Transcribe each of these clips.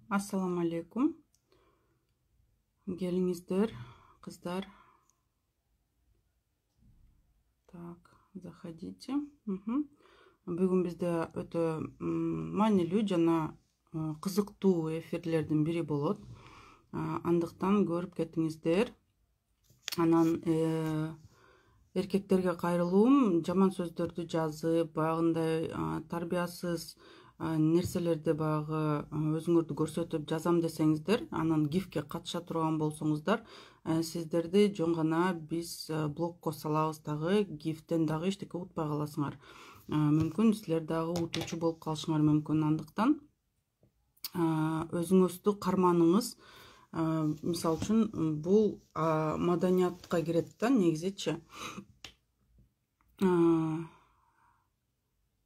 Assalamu alaikum. Gelingizler, kızlar. Так, заходите. Бүгүн бизде өтө маанилүү жана кызыктуу эфирлердин бири болот. Андыктан көрүп кетиңиздер. Анан эркектерге кайрылуум, жаман сөздөрдү жазып, баягындай тарбиясыз нерселерди баягы өзүңөрдү көрсөтүп жазам десеңиздер, анан гифке катыша турган болсоңуздар, сиздерди жөн гана биз блокко салабыз дагы, гифтен дагы эчтеке утпай каласыңар. Мүмкүн силер дагы утуучу болуп калышыңар мүмкүн. Андыктан өзүңүздү карманыңыз. Мисалы үчүн бул маданиятка кирет да, негизичи. 1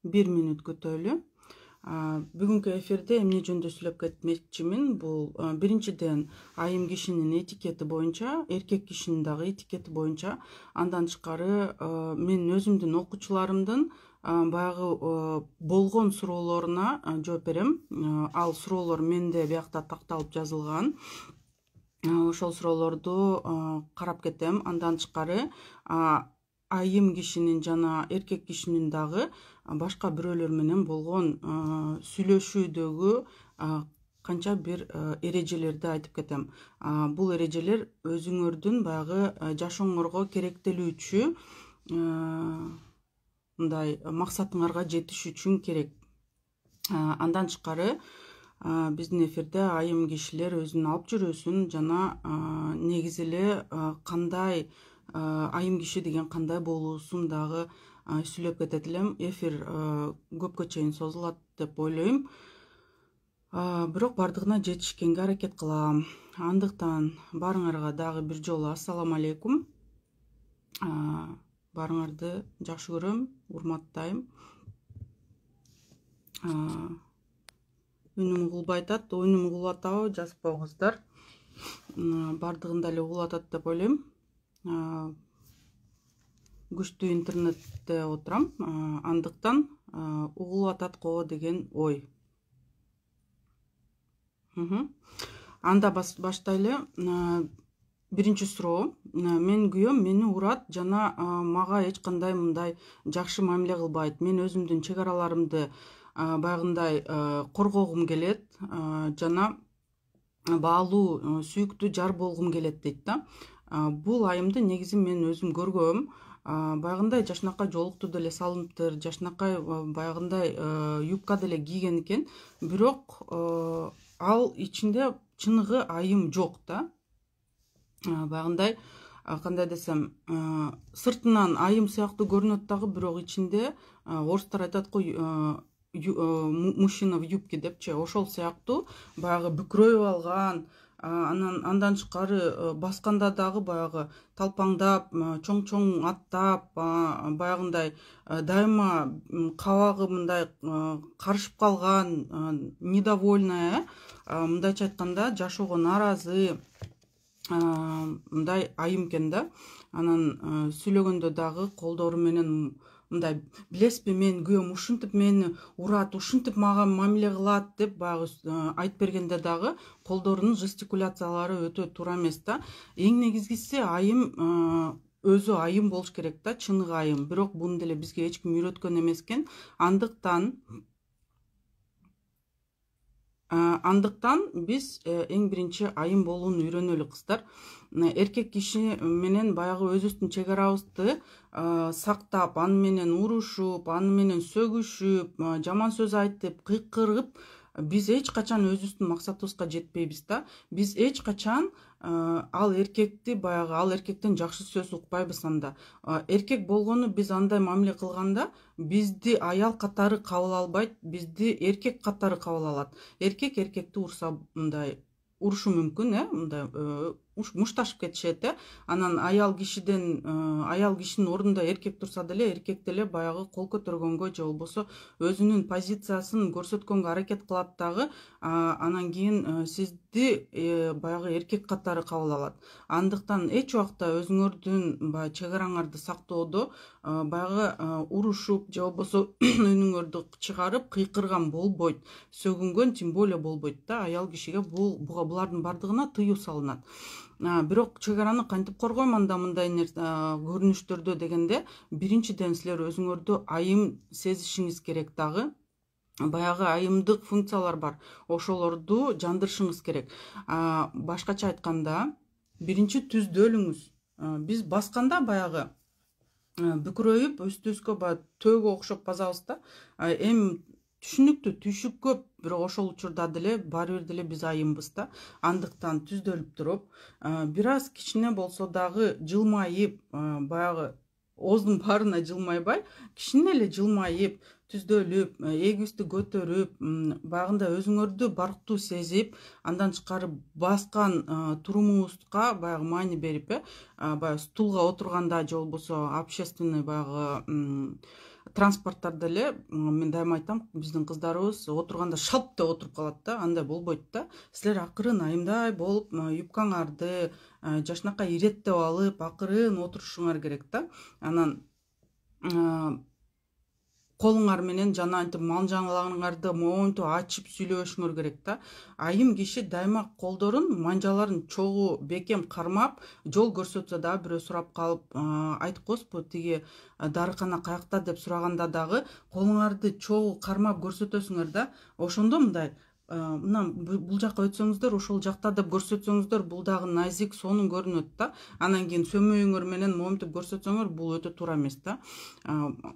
мүнөт күтөлү. Бүгүнкү эфирде эмне жөнүндө сүйлөп кетмекчимин. Бул биринчиден айым кишинин этикети боюнча, эркек кишинин дагы этикети боюнча. Андан тышкары мен өзүмдүн окуучуларымдын баягы болгон суроолоруна жооп берем. Ал суроолор менде биякта такталып жазылган. Ошол суроолорду карап кетем. Андан тышкары айым кишинин жана эркек кишинин дагы башка бирөөлөр менен болгон сүйлөшүүдөгү канча бир эрежелерди айтып кетем. Бул эрежелер өзүңөрдүн баягы жашооңорго керектелүүчү мындай максатыңарга жетиш үчүн керек. Андан тышкары биздин эфирде айым кишилер өзүнүн алып жүрүүсүн жана негизи эле кандай айым киши деген кандай болуусун дагы сүйлөп кетет элем. Эфир көпкө чейин созулат деп ойлойм. Бирок бардыгына жетишкенге аракет кылам. Андыктан баарыңарга дагы бир жолу ассаламу алейкум. Баарыңарды жакшы көрөм, урматтайм. Үнүм угулбай атат, үнүм угулуп атабы, жазып коюңуздар. Бардыгында эле угулуп атат деп ойлойм. Күчтүү интернетте отурам. Андыктан угулуп атат го деген ой. Анда баштайлы. Биринчи суроо. Мен күйөөм мени урат жана мага эч кандай мындай жакшы мамиле кылбайт. Мен өзүмдүн чек араларымды баягындай коргогум келет жана баалуу сүйүктүү жар болгум келет дейт да. Бул айымды негизи мен өзүм көргөм. Баягындай жашнакай жолукту деле салыныптыр, жашнакай баягындай юбка деле кийген экен. Бирок ал ичинде чыныгы айым жок да. Баягындай кандай десем, сыртынан айым сыяктуу көрүнөт дагы, бирок ичинде орустар айтат го мужчина в юбке депчи, ошол сыяктуу баягы бүкрөйүп алган. Андан тышкары басканда дагы баягы талпаңдап, чоң аттап, баягындай дайыма кабагы мындай карышып калган, недовольная, мындайча айтканда жашоого нааразы мындай айым экен да. Анан сүйлөгөндө дагы колдору менен мындай, билесизби, мен күйөөм ушинтип мени урат, ушинтип мага мамиле кылат деп баягы айтып бергенде дагы колдорунун жестикуляциялары өтө туура эмес да. Эң негизгиси айым өзү айым болуш керек да, чыныгы айым. Бирок буну деле бизге эч ким үйрөткөн эмес экен. Андыктан биз эң биринчи айым болууну үйрөнөлү, кыздар. Эркек киши менен баягы өзүбүздүн чек арабызды сактап, аны менен урушуп, аны менен сөгүшүп, жаман сөз айтып, кыйкырып, биз эч качан өзүбүздүн максатыбызга жетпейбиз да. Биз эч качан ал эркекти баягы ал эркектен жакшы сөз укпайбыз анда. Эркек болгону биз андай мамиле кылганда бизди аял катары кабыл албайт, бизди эркек катары кабыл алат. Эркек эркекти урса мындай урушу мүмкүн, мындай мушташып кетишет. Анан аял кишинин ордунда эркек турса деле, эркек деле баягы кол көтөргөнгө же болбосо өзүнүн позициясын көрсөткөнгө аракет кылат дагы. Анан кийин сизди баягы эркек катары кабыл алат. Андыктан эч убакта өзүңөрдүн баягы чек араңарды сактоодо баягы урушуп же болбосо үнүңөрдү чыгарып кыйкырган болбойт. Сөгүнгөн тем более болбойт да. Аял кишиге булардын бардыгына тыюу салынат. Бирок чек араны кантип коргойм анда мындай көрүнүштөрдө дегенде, биринчиден силер өзүңөрдү айым сезишиңиз керек дагы. Баягы айымдык функциялар бар, ошолорду жандырышыңыз керек. Башкача айтканда, биринчи түздөлүңүз. Биз басканда баягы бүкүрөйүп үстүбүзгө баягы төөгө окшоп басабыз да. Эми түшүнүктүү, түйшүк көп, бирок ошол учурда деле баары бир деле биз айымбыз да. Андыктан түздөлүп туруп, бир аз кичине болсо дагы жылмайып, баягы ооздун баарына жылмайбай, кичине эле жылмайып, түздөлүп, эгибизди көтөрүп, баягындай өзүңөрдү барктуу сезип, андан тышкары баскан турумуңузга баягы маани берип, баягы стулга отурганда же болбосо общественный баягы транспорттарда эле, мен дайыма айтам, биздин кыздарыбыз отурганда шалп деп отуруп калат да, андай болбойт да. Силер акырын айымдай болуп, юбкаңарды жашынакай иреттеп алып, акырын отурушуңар керек да. Анан колуңар менен жана антип манжаларыңарды моонтип ачып сүйлөбөшүңөр керек да. Айым киши дайыма колдорун, манжаларын чогуу бекем кармап, жол көрсөтсө дагы бирөө сурап калып, айтып коесузбу, тиги дарыкана каякта деп сураганда дагы колуңарды чогуу кармап көрсөтөсүңөр да. Ошондо мындай, мына бул жакка өтсөңүздөр, ошол жакта деп көрсөтсөңүздөр, бул дагы назик, сонун көрүнөт да. Анан кийин сөмөйүңөр менен моментип көрсөтсөңөр, бул өтө туура эмес да.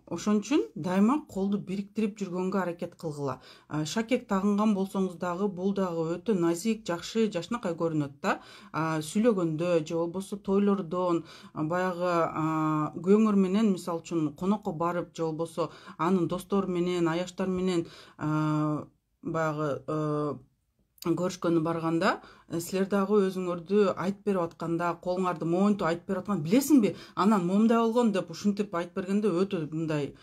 Ошон үчүн дайыма колду бириктирип жүргөнгө аракет кылгыла. Шакек тагынган болсоңуз дагы, бул дагы өтө назик, жакшы, жашынакай көрүнөт да. Сүйлөгөндө же болбосо тойлордон, баягы күйөөңөр менен, мисалы үчүн конокко барып, же болбосо анын достору менен, аяштары менен баягы көрүшкөнү барганда, силер дагы өзүңөрдү айтып берип атканда, колуңарды моонтип айтып берип атканда, билесиңби, анан момундай болгон деп ушинтип айтып бергенде өтө мындай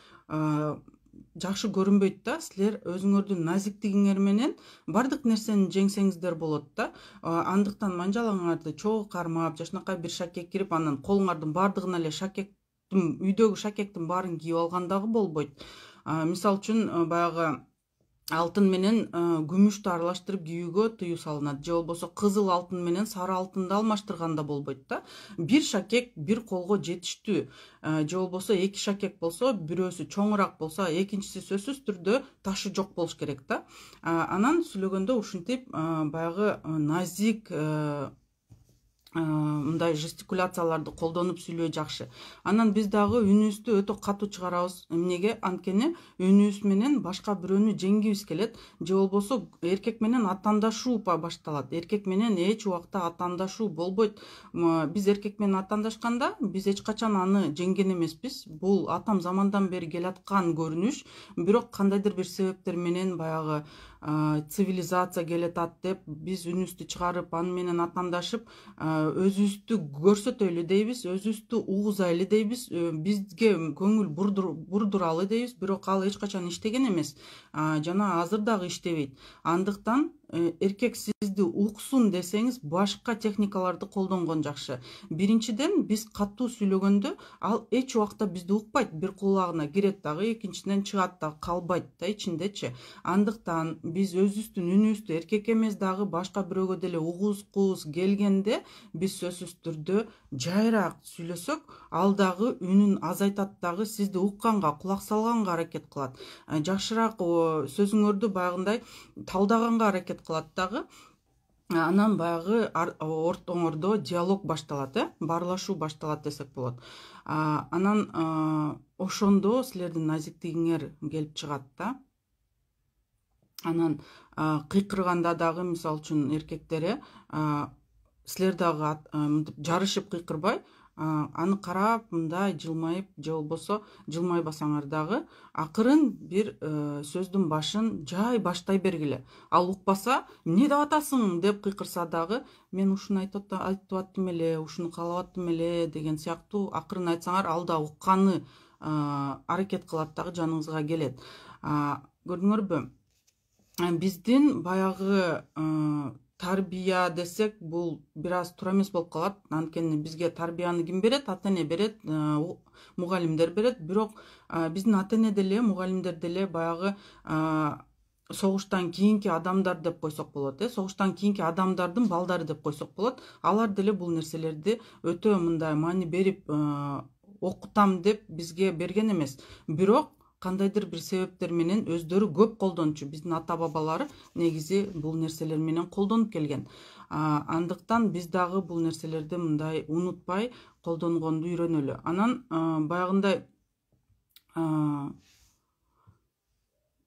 жакшы көрүнбөйт да. Силер өзүңөрдүн назиктигиңер менен бардык нерсени жеңсеңиздер болот да. Андыктан манжалаңарды чогуу кармап, жашынакай бир шакек кирип, анан колуңардын бардыгына эле шакектин, үйдөгү шакектин баарын кийип алган дагы болбойт. Мисалы үчүн баягы алтын менен күмүштү аралаштырып кийүүгө тыюу салынат, же болбосо кызыл алтын менен сары алтынды алмаштырганда болбойт да. Бир шакек бир колго жетиштүү, же болбосо эки шакек болсо, бирөөсү чоңураак болсо, экинчиси сөзсүз түрдө ташы жок болуш керек да. Анан сүйлөгөндө ушинтип баягы назик мындай жестикуляцияларды колдонуп сүйлөө жакшы. Анан биз дагы үнүбүздү өтө катуу чыгарабыз. Эмнеге? Анткени үнүбүз менен башка бирөөнү жеңгибиз келет, же болбосо эркек менен атаандашуу башталат. Эркек менен эч убакта атаандашуу болбойт. Биз эркек менен атаандашканда, биз эч качан аны жеңген эмеспиз. Бул атам замандан бери келаткан көрүнүш, бирок кандайдыр бир себептер менен баягы цивилизация келатат деп биз үнүбүздү чыгарып, аны менен атаандашып, өзүбүздү көрсөтөлү дейбиз, өзүбүздү угузайлы дейбиз, бизге көңүл бурдуралы дейбиз, бирок ал эч качан иштеген эмес, жана азыр дагы иштебейт. Андыктан эркек сизди уксун десеңиз, башка техникаларды колдонгон жакшы. Биринчиден, биз катуу сүйлөгөндө, ал эч убакта бизди укпайт, бир кулагына кирет дагы, экинчиден чыгат дагы, калбайт да ичиндечи. Андыктан биз өзүбүздүн үнүбүздү эркек эмес дагы башка бирөөгө деле угузгубуз келгенде, биз сөзсүз түрдө жайыраак сүйлөсөк, ал дагы үнүн азайтат дагы, сизди укканга, кулак салганга аракет кылат. Жакшыраак сөзүңөрдү баягындай талдаганга аракет кылат дагы. Анан баягы ортоңордо диалог башталат, баарлашуу башталат десек болот. Анан ошондо силердин назиктигиңер келип чыгат да. Анан кыйкырганда дагы, мисалы үчүн эркектер, силер дагы жарышып кыйкырбай, аны карап мындай жылмайып же болбосо жылмайбасаңар дагы акырын бир сөздүн башын жай баштай бергиле. Ал укпаса эмне деп атасың деп кыйкырса дагы мен ушуну айтып аттым эле, ушуну каалап аттым эле деген сыяктуу акырын айтсаңар ал да укканы аракет кылат дагы жаныңызга келет. Көрдүңөрбү, биздин баягы тарбия десек бул бир аз туура эмес болуп калат. Анткени бизге тарбияны ким берет? Ата эне берет, мугалимдер берет. Бирок биздин ата эне деле, мугалимдер деле баягы согуштан кийинки адамдар деп койсок болот. Согуштан кийинки адамдардын балдары деп койсок болот. Алар деле бул нерселерди өтө мындай маани берип окутам деп бизге берген эмес. Бирок кандайдыр бир себептер менен өздөрү көп колдончу. Биздин ата бабалары негизи бул нерселер менен колдонуп келген. Андыктан биз дагы бул нерселерди мындай унутпай колдонгонду үйрөнөлү. Анан баягындай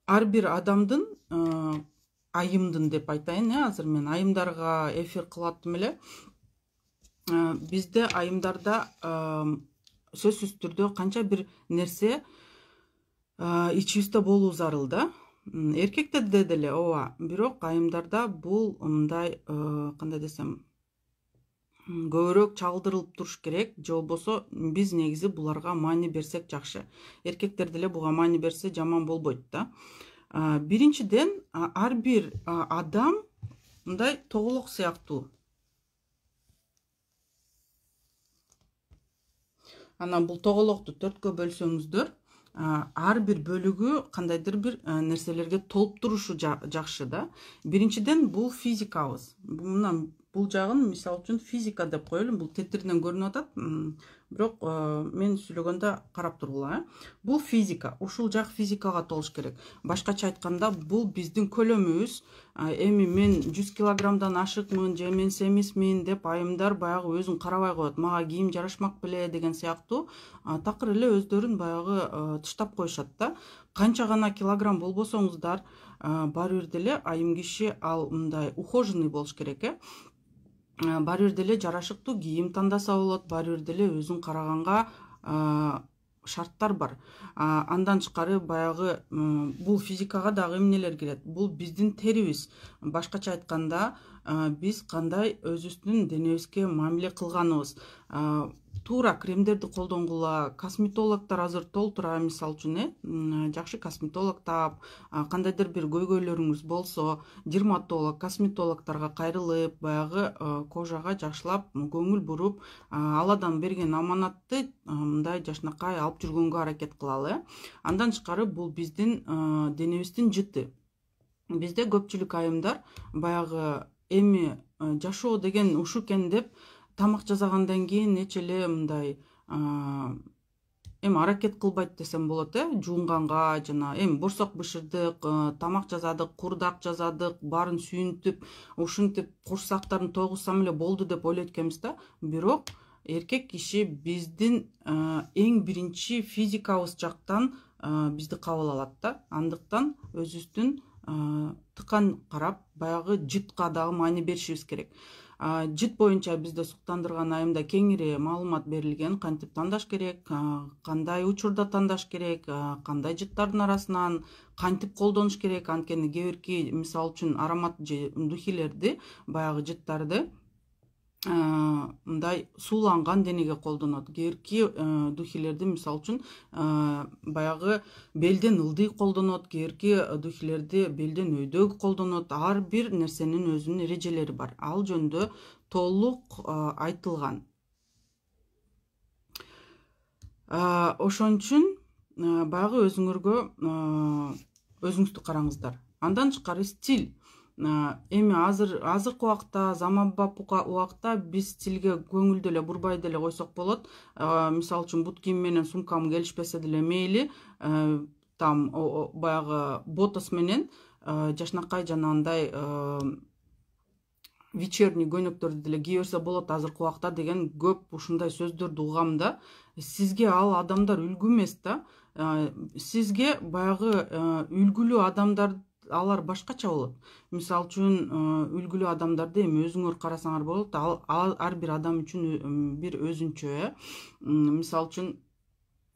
ар бир адамдын айымдын деп айтайын, азыр мен айымдарга эфир кылып аттым эле. Бизде айымдарда сөзсүз түрдө канча бир нерсе ичибизде болуу зарыл да. Эркектерде деле ооба, бирок айымдарда бул мындай кандай десем көбүрөөк чагылдырылып туруш керек, же болбосо биз негизи буларга маани берсек жакшы. Эркектер деле буга маани берсе жаман болбойт да. Биринчиден, ар бир адам мындай тоголок сыяктуу. Анан бул тоголокту 4кө бөлсөңүздөр, ар бир бөлүгү кандайдыр бир нерселерге толуп турушу жакшы да. Биринчиден бул физикабыз. Бул жагын мисалы үчүн физика деп коелу. Бул тетиринен көрүнүп атат, бирок мен сүйлөгөндө карап тургула. Бул физика. Ушул жак физикага толуш керек. Башкача айтканда, бул биздин көлөмүбүз. Эми мен 100 килограммдан ашыкмын же мен семизмин деп айымдар баягы өзүн карабай коет. Мага кийим жарашмак беле деген сыяктуу такыр эле өздөрүн баягы тыштап коюшат да. Канча гана килограмм болбосоңуздар, баары бир деле айым киши ал мындай ухоженный болуш керек, баары бир деле жарашыктуу кийим тандаса болот, баары бир деле өзүн караганга шарттар бар. Андан тышкары баягы бул физикага дагы эмнелер кирет? Бул биздин терибиз. Башкача айтканда, биз кандай өзүбүздүн денебизге мамиле кылганыбыз. Туура кремдерди колдонгула, косметологдор азыр толтура, мисалы үчүн, жакшы косметолог таап, кандайдыр бир көйгөйлөрүңүз болсо, дерматолог, косметологдорго кайрылып, баягы кожага жакшылап көңүл буруп, Алладан берген аманатты мындай жакшынакай алып жүргөнгө аракет кылалы. Андан тышкары бул биздин денебиздин жыты. Бизде көпчүлүк айымдар баягы эми жашоо деген ушу экен деп тамак жасагандан кийин нече эле мындай эми аракет кылбайт десем болот, жуунганга, жана эми борсок бышырдык, тамак жасадык, курдак жасадык, баарын сүйүнтүп, ушинтип курсактарын тойгузсам эле болду деп ойлойт экенбиз да. Бирок эркек киши биздин эң биринчи физикабыз жактан бизди кабыл алат да. Андыктан өзүбүздүн тыкан карап, баягы жытка дагы маани беришибиз керек. Жыт боюнча бизде суктандырган айымда кеңири маалымат берилген, кантип тандаш керек, кандай учурда тандаш керек, кандай жыттардын арасынан кантип колдонуш керек. Анткени кээ бирки мисалы үчүн аромат же духилерди, баягы жыттарды мындай сууланган денеге колдонот. Кээ бирки духилерди мисалы үчүн баягы белден ылдый колдонот, кээ бирки духилерди белден өйдөгү колдонот. Ар бир нерсенин өзүнүн эрежелери бар. Ал жөнүндө толук айтылган. Ошон үчүн баягы өзүңүздү караңыздар. Андан тышкары стиль. Эми азыркы убакта, заманбап убакта биз стилге көңүлдү эле бурбай деле койсок болот. Мисалы үчүн бут кийим менен сумкам келишпесе деле мейли, там баягы ботос менен жакшынакай жанагындай вечерний көйнөктөрдү деле кие берсе болот азыркы убакта деген көп ушундай сөздөрдү угам да. Сизге ал адамдар үлгү эмес да. Сизге баягы үлгүлүү адамдар алар башкача болот. Мисалы үчүн үлгүлүү адамдарды эми өзүңөр карасаңар болот. Ар бир адам үчүн бир өзүнчө. Мисалы үчүн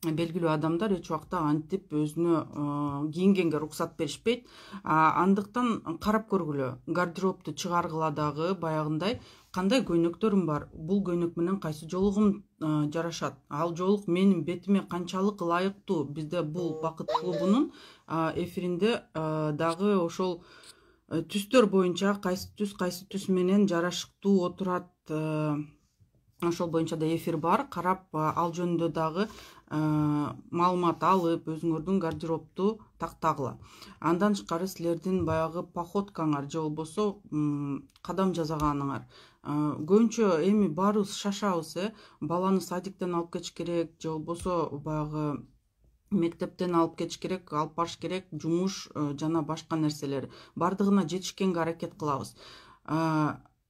белгилүү адамдар эч убакта антип өзүнө кийингенге уруксат беришпейт. Андыктан карап көргүлө. Гардеробду чыгаргыла дагы баягындай кандай көйнөктөрүм бар, бул көйнөк менен кайсы жоолугум жарашат, ал жоолук менин бетиме канчалык ылайыктуу. Бизде бул бакыт клубунун эфиринде дагы ошол түстөр боюнча кайсы түс менен жарашыктуу отурат, ошол боюнча да эфир бар. Карап ал жөнүндө дагы маалымат алып өзүңөрдүн гардеробду тактагыла. Андан тышкары силердин баягы походкаңар же болбосо кадам жасаганыңар. Көбүнчө эми баарыбыз шашабыз, баланы садиктен алып кетиш керек же болбосо баягы мектептен алып кетиш керек, алып барыш керек, жумуш жана башка нерселер. Бардыгына жетишкенге аракет кылабыз.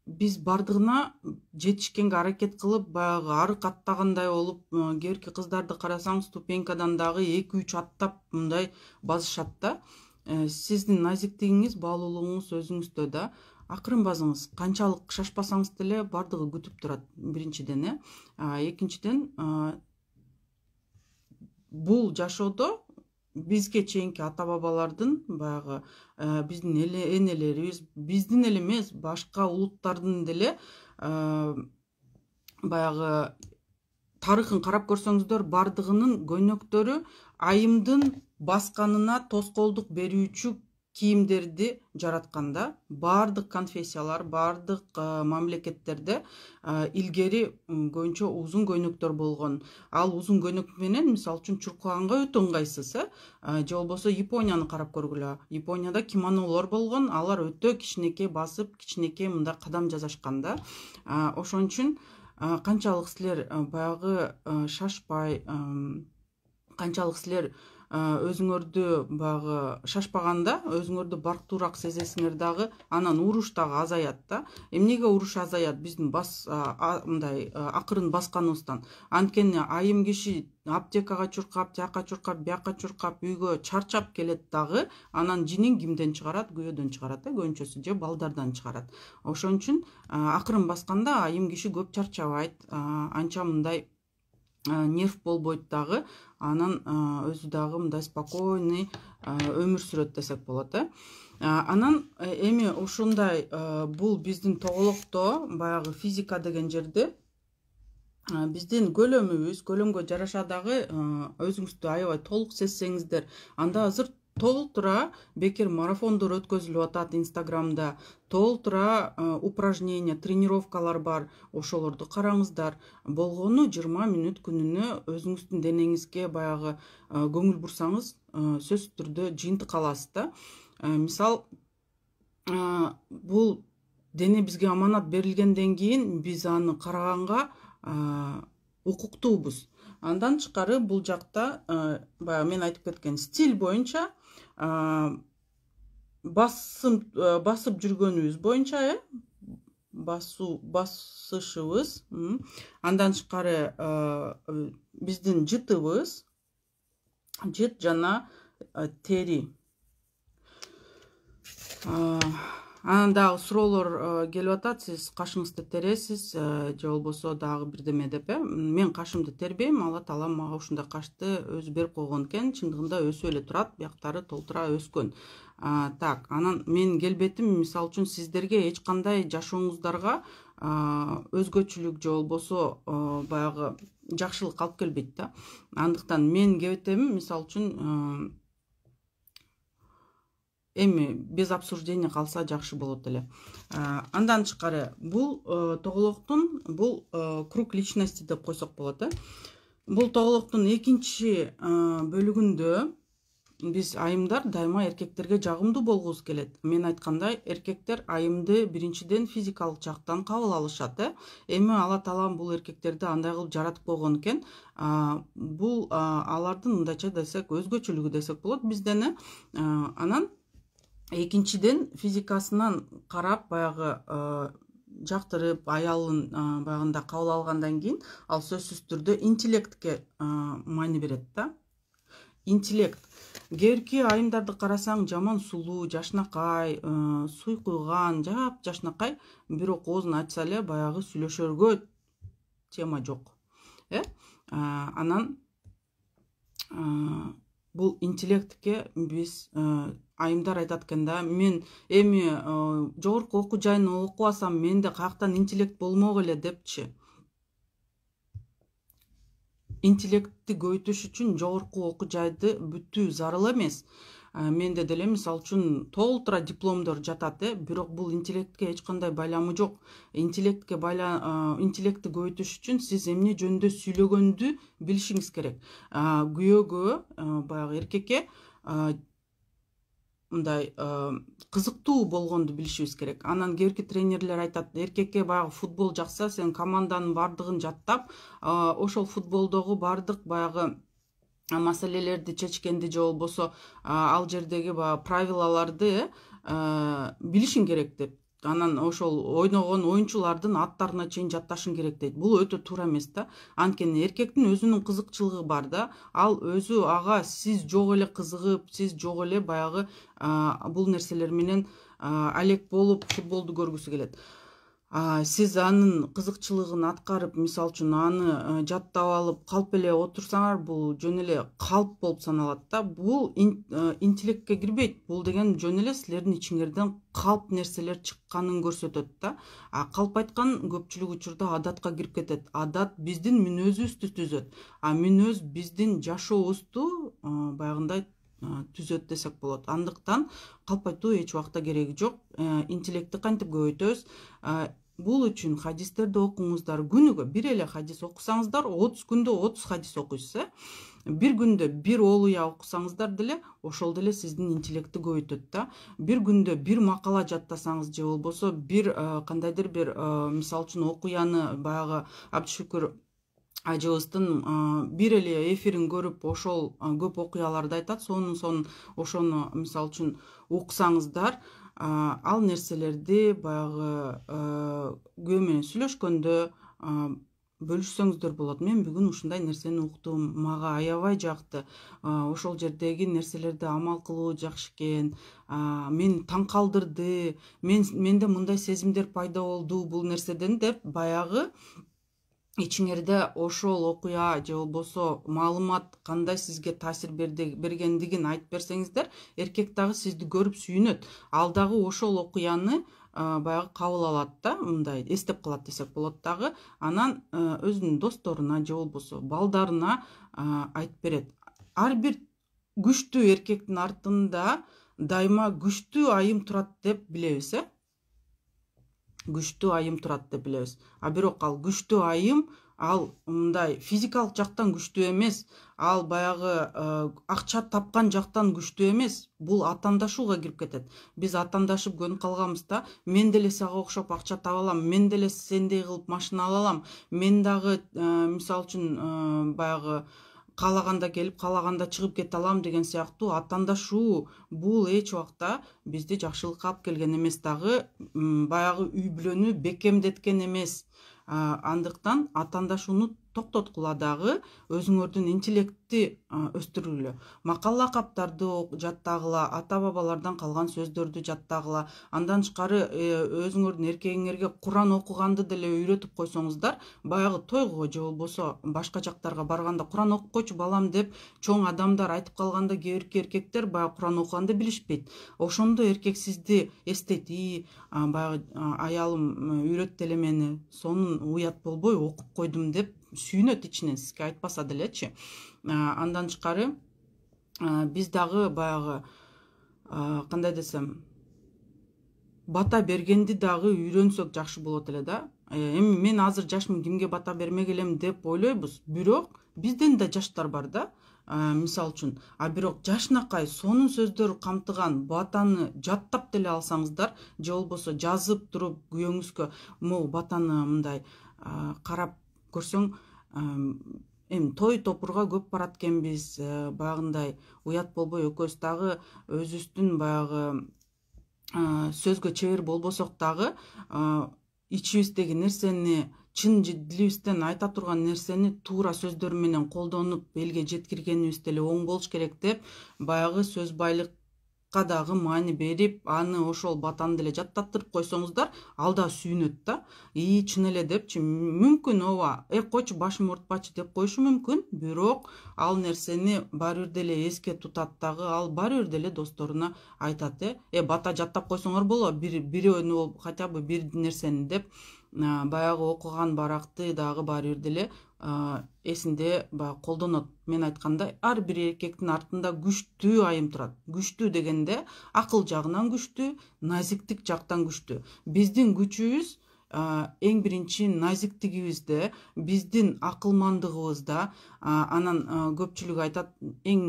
Биз бардыгына жетишкенге аракет кылып, баягы арык аттагандай болуп, кээ бирки кыздарды карасаң ступенькадан дагы 2-3 аттап мындай базышат да. Сиздин назиктигиңиз, баалуулугуңуз өзүңүздө да. Акырын базыңыз. Канчалык шашпасаңыз деле бардыгы күтүп турат. Биринчиден, экинчиден, бул жашоодо бизге чейинки ата бабалардын баягы биздин энелерибиз, биздин эле эмес, башка улуттардын деле баягы тарыхын карап көрсөңүздөр, бардыгынын көйнөктөрү айымдын басканына тоскоолдук берүүчү кийимдерди жаратканда. Бардык конфессиялар, бардык мамлекеттерде илгери көбүнчө узун көйнөктөр болгон. Ал узун көйнөк менен мисалы үчүн чуркаганга өтө ыңгайсыз, же болбосо Японияны карап көргүлө. Японияда кимонолор болгон, алар өтө кичинекей басып, кичинекей мындай кадам жасашкан да. Ошон үчүн канчалык силер баягы шашпай, канчалык силер өзүңөрдү баягы шашпаганда өзүңөрдү барктуураак сезесиңер дагы, анан уруш дагы азаят да. Эмнеге уруш азаят? Биздин мындай акырын басканыбыздан. Анткени айым киши аптекага чуркап, тияка чуркап, бияка чуркап, үйгө чарчап келет дагы, анан жинин кимден чыгарат? Күйөөдөн чыгарат, көбүнчөсү, же балдардан чыгарат. Ошон үчүн акырын басканда айым киши көп чарчабайт, анча мындай нерв болбойт дагы, анан өзү дагы мындай спокойный өмүр сүрөт десек болот. Анан эми ушундай бул биздин тоголокто баягы физика деген жерде биздин көлөмгө жараша дагы өзүңүздү аябай толук сезсеңиздер, анда азыр толтура бекер марафондор өткөзүлүп атат Инстаграмда, толтура упражнение, тренировкалар бар, ошолорду караңыздар. Болгону 20 мүнөт күнүнө өзүңүздүн денеңизге баягы көңүл бурсаңыз, сөзсүз түрдө жыйынтык аласыз да. Мисал, бул дене бизге аманат берилгенден кийин биз аны караганга укуктуубуз. Андан тышкары бул жакта баягы мен айтып кеткен стиль боюнча басып жүргөнүбүз боюнча, басышыбыз, андан тышкары биздин жытыбыз, жыт жана тери. Анан дагы суроолор келип атат, сиз кашыңызды тересиз же болбосо дагы бирдеме деп. Мен кашымды тербейм, Алла Таала мага ушундай кашты өзү берип койгон экен, чындыгында өсүп эле турат, бияктары толтура өскөн. Так, анан менин келбетим мисалы үчүн сиздерге эч кандай жашооңуздарга өзгөчөлүк же болбосо баягы жакшылык алып келбейт да. Андыктан менин кебетемим мисалы үчүн эми без обсуждения калса жакшы болот эле. Андан тышкары бул тоголоктун бул круг личности деп койсок болот. Бул тоголоктун экинчи бөлүгүндө биз айымдар дайыма эркектерге жагымдуу болгубуз келет. Мен айткандай, эркектер айымды биринчиден физикалык жактан кабыл алышат. Эми Алла Таала бул эркектерди андай кылып жаратып койгон экен. Бул алардын мындайча десек өзгөчөлүгү десек болот бизден. Анан экинчиден физикасынан карап баягы жактырып аялын баягында кабыл алгандан кийин ал сөзсүз түрдө интеллектке маани берет да. интеллект. Кээбирки айымдарды карасаң жаман сулуу, жашнакай, суйкуйган, жашнакай, бирок оозун ачса эле баягы сүйлөшөргө тема жок. Анан бул интеллектке биз айымдар айтат экен да, мен эми жогорку окуу жайын окуп алсам менде каяктан интеллект болмок эле депчи. Интеллектти көбөйтүш үчүн жогорку окуу жайды бүтүү зарыл эмес. Менде деле мисалы үчүн толтура дипломдор жатат, бирок бул интеллектке эч кандай байламы жок. Интеллектти көбөйтүш үчүн сиз эмне жөнүндө сүйлөгөндү билишиңиз керек. Күйөөгө, баягы эркекке мындай кызыктуу болгонду билишибиз керек. Анан кээбирки тренерлер айтат, эркекке баягы футбол жакса, сен команданын бардыгын жаттап, ошол футболдогу бардык баягы маселелерди чечкенди же болбосо ал жердеги баягы правилаларды билишиң керек деп. Анан ошол ойногон оюнчулардын аттарына чейин жатташың керек дейт. Бул өтө туура эмес да. Анткени эркектин өзүнүн кызыкчылыгы бар да. Ал өзү ага сиз жок эле кызыгып, сиз жок эле баягы бул нерселер менен алек болуп футболду көргүсү келет. Сиз анын кызыкчылыгын аткарып, мисалы үчүн аны жаттап алып калп эле отурсаңар, бул жөн эле калп болуп саналат да. Бул интеллектке кирбейт. Бул деген жөн эле силердин ичиңерден калп нерселер чыкканын көрсөтөт да. Калп айткан көпчүлүк учурда адатка кирип кетет. Адат биздин мүнөзүбүздү түзөт. Мүнөз биздин жашообузду баягындай түзөт десек болот. Андыктан калп айтуу эч убакта кереги жок. Интеллектти кантип көбөйтөбүз? Бул үчүн хадистерди окуңуздар. Күнүгө бир эле хадис окусаңыздар, 30 күндө 30 хадис окуйсуз. Бир күндө бир олуя окусаңыздар деле, ошол деле сиздин интеллектти көбөйтөт да. Бир күндө бир макала жаттасаңыз же болбосо бир кандайдыр бир мисалы үчүн окуяны баягы Абдышүкүр ажыбыздын бир эле эфирин көрүп, ошол көп окуяларды айтат, сонун ошону мисалы үчүн уксаңыздар, ал нерселерди баягы күйөө менен сүйлөшкөндө бөлүшсөңүздөр болот. Мен бүгүн ушундай нерсени уктум, мага аябай жакты. Ошол жердеги нерселерди амал кылуу жакшы экен. Мени таң калтырды. Менде мындай сезимдер пайда болду бул нерседен деп баягы ичиңерде ошол окуя же болбосо маалымат кандай сизге таасир бергендигин айтып берсеңиздер, эркек дагы сизди көрүп сүйүнөт. Ал дагы ошол окуяны баягы кабыл алат да, мындай эстеп калат десек болот дагы. Анан өзүнүн досторуна же болбосо балдарына айтып берет. Ар бир күчтүү эркектин артында дайыма күчтүү айым турат деп билебиз, күчтүү айым турат деп билебиз. Бирок ал күчтүү айым, ал мындай физикалык жактан күчтүү эмес, ал баягы акча тапкан жактан күчтүү эмес, бул атамдашууга кирип кетет. Биз атамдашып көнүп калганбыз да, мен деле сага окшоп акча таба алам, мен деле сендей кылып машина ала алам, мен дагы мисалы үчүн баягы каалаганда келип, каалаганда чыгып кете алам деген сыяктуу атамдашуу бул эч убакта бизди жакшылыкка алып келген эмес, дагы баягы үй бүлөнү бекемдеткен эмес. Андыктан атамдашууну токтоткула, дагы өзүңөрдүн интеллектти өстүргүлө. Макал лакаптарды жаттагыла, ата бабалардан калган сөздөрдү жаттагыла. Андан тышкары өзүңөрдүн эркегиңерге Куран окуганды деле үйрөтүп койсоңуздар, баягы тойго же болбосо башка жактарга барганда Куран окуп койчу балам деп чоң адамдар айтып калганда, кээбирки эркектер баягы Куран окуганды билишпейт. Ошондо эркек сизди эстейт, баягы аялым үйрөттү эле мени, сонун уят болбой окуп койдум деп сүйүнөт ичинен, сизге айтпаса делечи. Андан тышкары биз дагы баягы кандай десем, бата бергенди дагы үйрөнсөк жакшы болот эле да. Эми мен азыр жашмын, кимге бата бермек элем деп ойлойбуз, бирок бизден да жаштар бар да. Мисалы үчүн, бирок жашнакай сонун сөздөр камтыган батаны жаттап деле алсаңыздар, же болбосо жазып туруп күйөөңүзгө могу батаны мындай карап көрсөң, эми той топурга көп барат экенбиз, баягындай уят болбой экөөбүз дагы өзүбүздүн баягы сөзгө чебер болбосок дагы ичибиздеги нерсени чын дилибизден айта турган нерсени туура сөздөр менен колдонуп элге жеткиргенибиз деле оң болуш керек деп баягы сөз байлыкка дагы маани берип аны ошол батаны деле жаттаттырып койсоңуздар ал да сүйүнөт да чын эле депчи мүмкүн ооба койчу башым оорутпачы деп коюшу мүмкүн бирок ал нерсени баары бир деле эске тутат дагы ал баары бир деле досторуна айтат бата жаттап койсоңор болобу бирөөнү хотя бы бир нерсени деп баягы окуган баракты дагы баары бир деле эсинде баягы колдонот. Мен айткандай ар бир эркектин артында күчтүү айым турат. Күчтүү дегенде акыл жагынан күчтүү, назиктик жактан күчтүү. Биздин күчүбүз эң биринчи назиктигибизде, биздин акылмандыгыбызда. Анан көпчүлүк айтат эң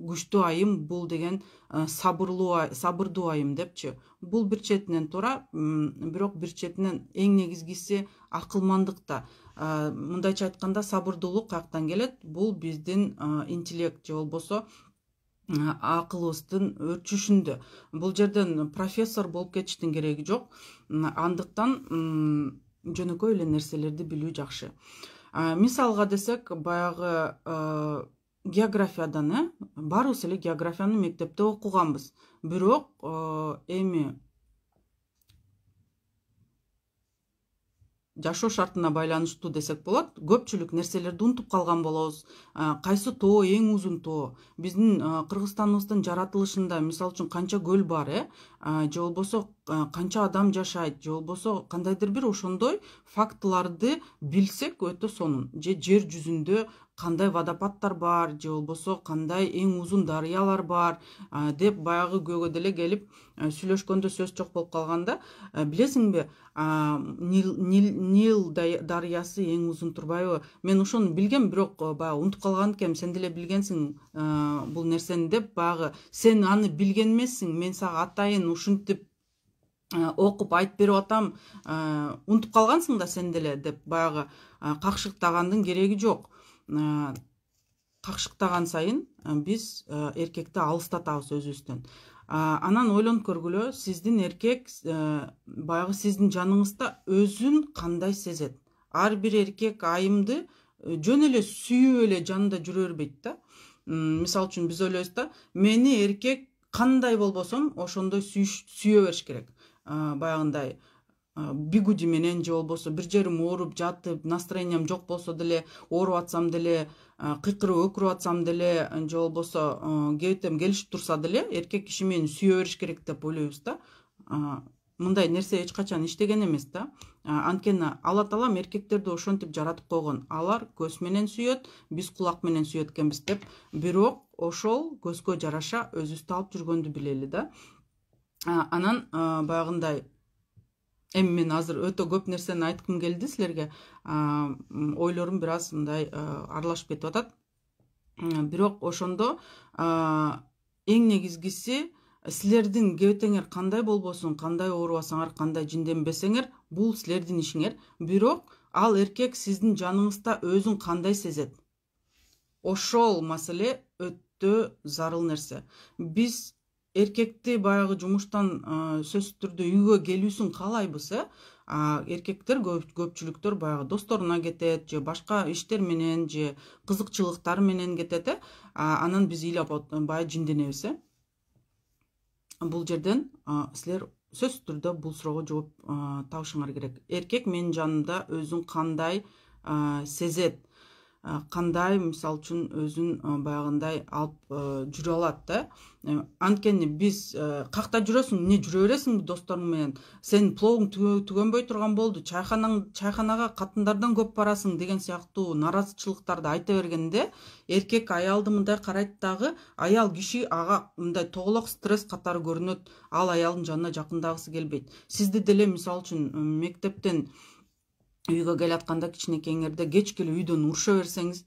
күчтүү айым бул деген сабырдуу айым депчи. Бул бир четинен туура, бирок бир четинен эң негизгиси акылмандыкта. Мындайча айтканда сабырдуулук каяктан келет? Бул биздин интеллект же болбосо акылыбыздын өрчүшүндө. Бул жерден профессор болуп кетиштин кереги жок. Андыктан жөнөкөй эле нерселерди билүү жакшы. Мисалга десек, баягы географиядан баарыбыз эле географияны мектепте окуганбыз. Бирок эми жашоо шартына байланыштуу десек болот, көпчүлүк нерселерди унутуп калган болобуз. Кайсы тоо эң узун тоо? Биздин Кыргызстаныбыздын жаратылышында мисалы үчүн канча көл бар, же болбосо канча адам жашайт, же болбосо кандайдыр бир ошондой фактыларды билсек өтө сонун. Же жер жүзүндө кандай водопадтар бар, же болбосо кандай эң узун дарыялар бар деп баягы көөгө деле келип сүйлөшкөндө сөз жок болуп калганда, билесиңби, Нил дарыясы эң узун турбайбы? Мен ошону билгем, бирок баягы унутуп калган экенмин. Сен деле билгенсиң бул нерсени деп, баягы сен аны билген эмессиң, мен сага атайын ушинтип окуп айтып берип атам, унутуп калгансың да сен деле деп баягы какшыктагандын кереги жок. Какшыктаган сайын биз эркекти алыстатабыз өзүбүздөн. Анан ойлонуп көргүлө, сиздин эркек баягы сиздин жаныңызда өзүн кандай сезет? Ар бир эркек айымды жөн эле сүйүп эле жанында жүрө бербейт да. Мисалы үчүн биз ойлойбуз да, мени эркек кандай болбосом ошондой сүйө бериш керек. Баягындай бигуди менен же болбосо бир жерим ооруп жатып, настроениям жок болсо деле, ооруп атсам деле, кыйкырып өкүрүп атсам деле, же болбосо кебетем келишип турса деле, эркек киши мени сүйө бериш керек деп ойлойбуз да. Мындай нерсе эч качан иштеген эмес да. Анткени Алла таалам эркектерди ошентип жаратып койгон. Алар көз менен сүйөт, биз кулак менен сүйөт экенбиз деп. Бирок ошол көзгө жараша өзүбүздү алып жүргөндү билели да. Анан баягындай эми мен азыр өтө көп нерсени айткым келди силерге. Ойлорум бир аз мындай аралашып кетип атат. Бирок ошондо эң негизгиси силердин кебетеңер кандай болбосун, кандай оорубасаңар, кандай жинденбесеңер, бул силердин ишиңер. Бирок ал эркек сиздин жаныңызда өзүн кандай сезет? Ошол маселе өтө зарыл нерсе. Биз эркекти баягы жумуштан сөзсүз түрдө үйгө келүүсүн каалайбыз, эркектер көпчүлүктөр баягы досторуна кетет, же башка иштер менен, же кызыкчылыктары менен кетет, анан биз ыйлап баягы жинденебиз. Бул жерден силер сөзсүз түрдө бул суроого жооп табышыңар керек. Эркек менин жанымда өзүн кандай сезет? Кандай мисалы үчүн өзүн баягындай алып жүрө алат да. Анткени биз какта жүрөсүң, эмне жүрө бересиң досторуң менен? Сен пловуң түгөнбөй турган болду, чайханага катындардан көп барасың деген сыяктуу наразычылыктарды айта бергенде, эркек аялды мындай карайт дагы, аял киши ага мындай тоголок стресс катары көрүнөт, ал аялдын жанына жакындагысы келбейт. Сизди деле мисалы үчүн мектептен үйгө келатканда кичинекейиңерде кеч келип үйдөн уруша берсеңиз,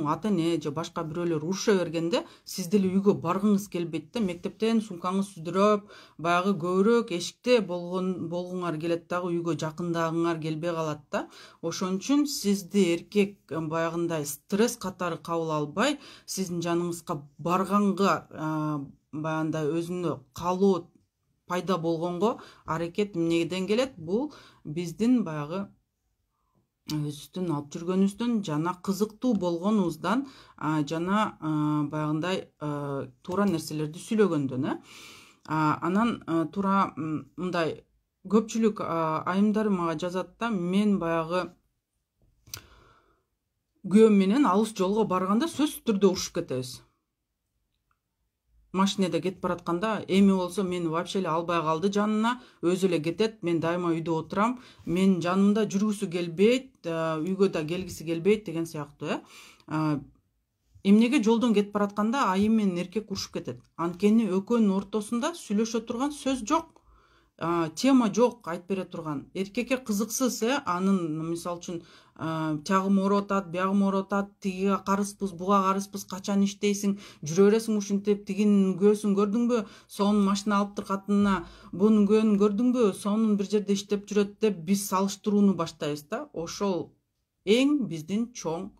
ата эне же башка бирөөлөр уруша бергенде, сиз деле үйгө баргыңыз келбейт да. Мектептен сумкаңыз сүдүрөп, баягы көбүрөөк эшикте болгуңар келет дагы, үйгө жакындагыңар келбей калат да. Ошон үчүн сизди эркек баягындай стресс катары кабыл албай, сиздин жаныңызга барганга баягындай өзүнө калуу пайда болгонго аракет эмнеден келет? Бул биздин баягы өзүбүздүн алып жүргөнүбүздөн жана кызыктуу болгонубуздан жана баягындай туура нерселерди сүйлөгөндөн анан туура мындай көпчүлүк айымдар мага жазат да, мен баягы күйөөм менен алыс жолго барганда сөзсүз түрдө урушуп кетебиз. Машинеде кетип баратканда эми болсо мени вообще эле албай калды жанына, өзү эле кетет, мен дайыма үйдө отурам, менин жанымда жүргүсү келбейт, үйгө да келгиси келбейт деген сыяктуу эмнеге жолдон кетип баратканда айым менен эркек урушуп кетет. Анткени экөөнүн ортосунда сүйлөшө турган сөз жок. Тема жок айтып бере турган. Эркекке кызыксыз, анын мисалы үчүн тягым ооруп атат, биягым ооруп атат, тигиге карызбыз, буга карызбыз, качан иштейсиң, жүрө бересиң ушинтип, тигинин күйөөсүн көрдүңбү, сонун машина алыптыр катынына, бунун күйөөнүн көрдүңбү, сонун бир жерде иштеп жүрөт деп биз салыштырууну баштайбыз да. Ошол эң биздин чоң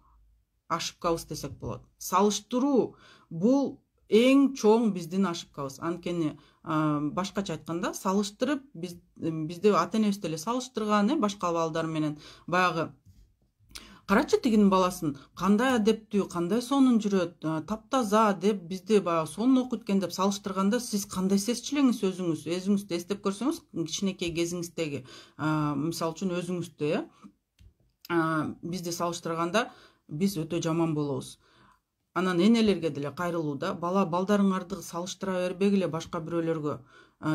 ошибкабыз десек болот. Салыштыруу бул эң чоң биздин ошибкабыз. Анткени башкача айтканда, салыштырып бизди ата энебиз деле салыштырган, башка балдар менен баягы карачы тигинин баласын кандай адептүү, кандай сонун жүрөт, таптаза деп бизди баягы сонун окуйт экен деп салыштырганда, сиз кандай сезчилеңиз өзүңүздү эстеп көрсөңүз, кичинекей кезиңиздеги мисалы үчүн өзүңүздү бизди салыштырганда биз өтө жаман болобуз. Анан энелерге деле кайрылуу да, балдарыңарды салыштыра бербегиле башка бирөөлөргө.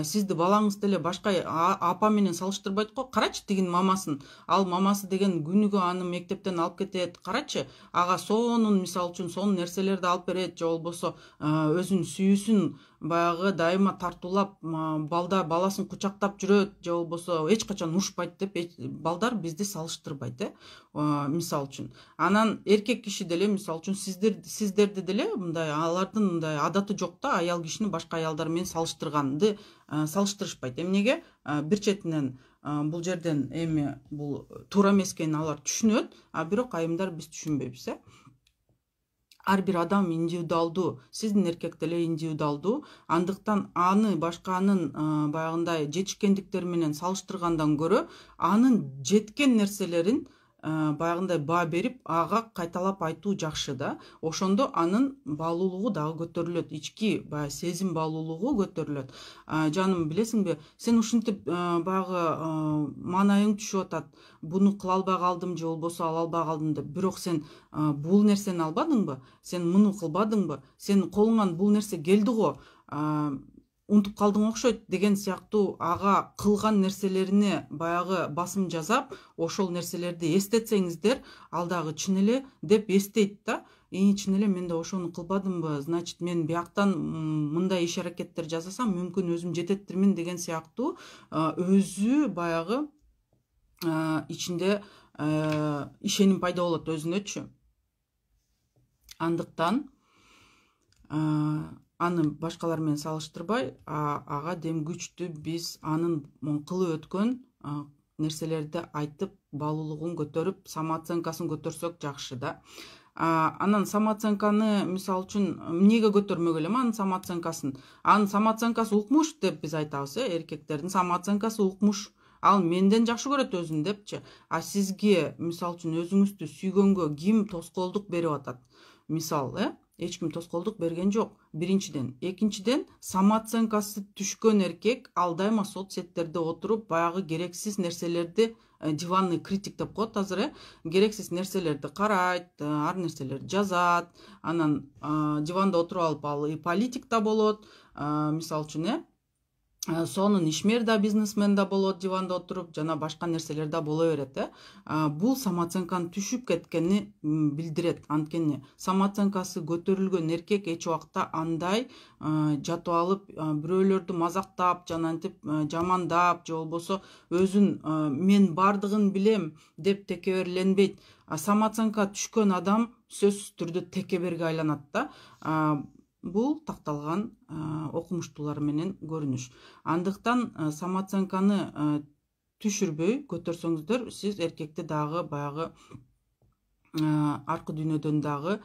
Сизди балаңыз деле башка апа менен салыштырбайт го. Карачы тигинин мамасын. Ал мамасы деген күнүгө аны мектептен алып кетет. Карачы, ага сонун мисалы үчүн сонун нерселерди алып берет, же болбосо өзүнүн сүйүүсүн баягы дайыма тартуулап, баласын кучактап жүрөт, же болбосо эч качан урушпайт деп балдар бизди салыштырбайт, мисалы үчүн. Анан эркек киши деле мисалы үчүн сиздерди деле мындай алардын мындай адаты жок да, аял кишини башка аялдар менен салыштырганды салыштырышпайт. Эмнеге? Бир четинен бул жерден эми бул туура эмес экенин алар түшүнөт, бирок айымдар биз түшүнбөйбүз. Ар бир адам индивидуалдуу, сиздин эркек деле индивидуалдуу. Андыктан аны башканын баягындай жетишкендиктери менен салыштыргандан көрө, анын жеткен нерселерин баягындай баа берип, ага кайталап айтуу жакшы да. Ошондо анын баалуулугу дагы көтөрүлөт, ички баягы сезим баалуулугу көтөрүлөт. Жаным, билесиңби, сен ушинтип баягы маанайың түшүп атат, буну кыла албай калдым же болбосо ала албай калдым деп. Бирок сен бул нерсени албадыңбы? Сен муну кылбадыңбы? Сенин колуңан бул нерсе келди го. Унутуп калдың окшойт деген сыяктуу ага кылган нерселерине баягы басым жасап, ошол нерселерди эстетсеңиздер, ал дагы чын эле деп эстейт да. Чын эле мен да ошону кылбадымбы, значит мен бияктан мындай иш аракеттер жасасам, мүмкүн өзүм жететтирмин деген сыяктуу өзү баягы ичинде ишеним пайда болот өзүнөчү. Андыктан аны башкалар менен салыштырбай, ага дем күчтүү биз анын кылып өткөн нерселерди айтып, баалуулугун көтөрүп, самооценкасын көтөрсөк жакшы да. Анан самооценканы мисалы үчүн эмнеге көтөрмөгүл эми анын самооценкасын? Анын самооценкасы укмуш деп биз айтабыз, эркектердин самооценкасы укмуш. Ал менден жакшы көрөт өзүн депчи. Сизге мисалы үчүн өзүңүздү сүйгөнгө ким тоскоолдук берип атат? Мисал, эч ким тоскоолдук берген жок. Биринчиден, экинчиден, самооценкасы түшкөн эркек ал дайыма соцсеттерде отуруп, баягы керексиз нерселерди, диванный критик деп коет азыр, керексиз нерселерди карайт, ар нерселерди жазат. Анан диванда отуруп алып, ал и политик да болот, мисалы үчүн, сонун ишмер да, бизнесмен да болот, диванда отуруп, жана башка нерселер да боло берет. Бул самооценканын түшүп кеткенин билдирет. Анткени самооценкасы көтөрүлгөн эркек эч убакта андай жатып алып, бирөөлөрдү мазактап, жанантип жамандап, же болбосо өзүн мен бардыгын билем деп текеберленбейт. Самооценка түшкөн адам сөзсүз түрдө текеберге айланат да. Бул такталган окумуштуулар менен көрүнүш. Андыктан самооценканы түшүрбөй көтөрсөңүздөр, сиз эркекти дагы баягы аркы дүйнөдөн дагы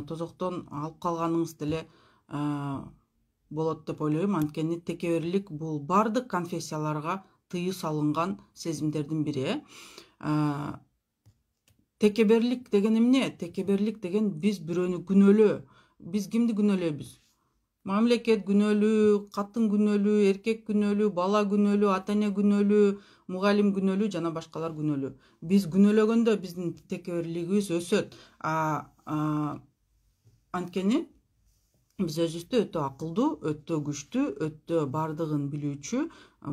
тозоктон алып калганыңыз деле болот деп ойлойм. Анткени текеберлик бул бардык конфессияларга тыюу салынган сезимдердин бири. Текеберлик деген эмне? Текеберлик деген биз бирөөнү күнөөлөө. Биз кимди күнөөлөйбүз? Мамлекет күнөөлүү, катын күнөөлүү, эркек күнөөлүү, бала күнөөлүү, ата-эне күнөөлүү, мугалим күнөөлүү жана башкалар күнөөлүү. Биз күнөөлөгөндө биздин текеберлигибиз өсөт. Анткени биз өзүбүздү өтө акылдуу, өтө күчтүү, өтө бардыгын билүүчү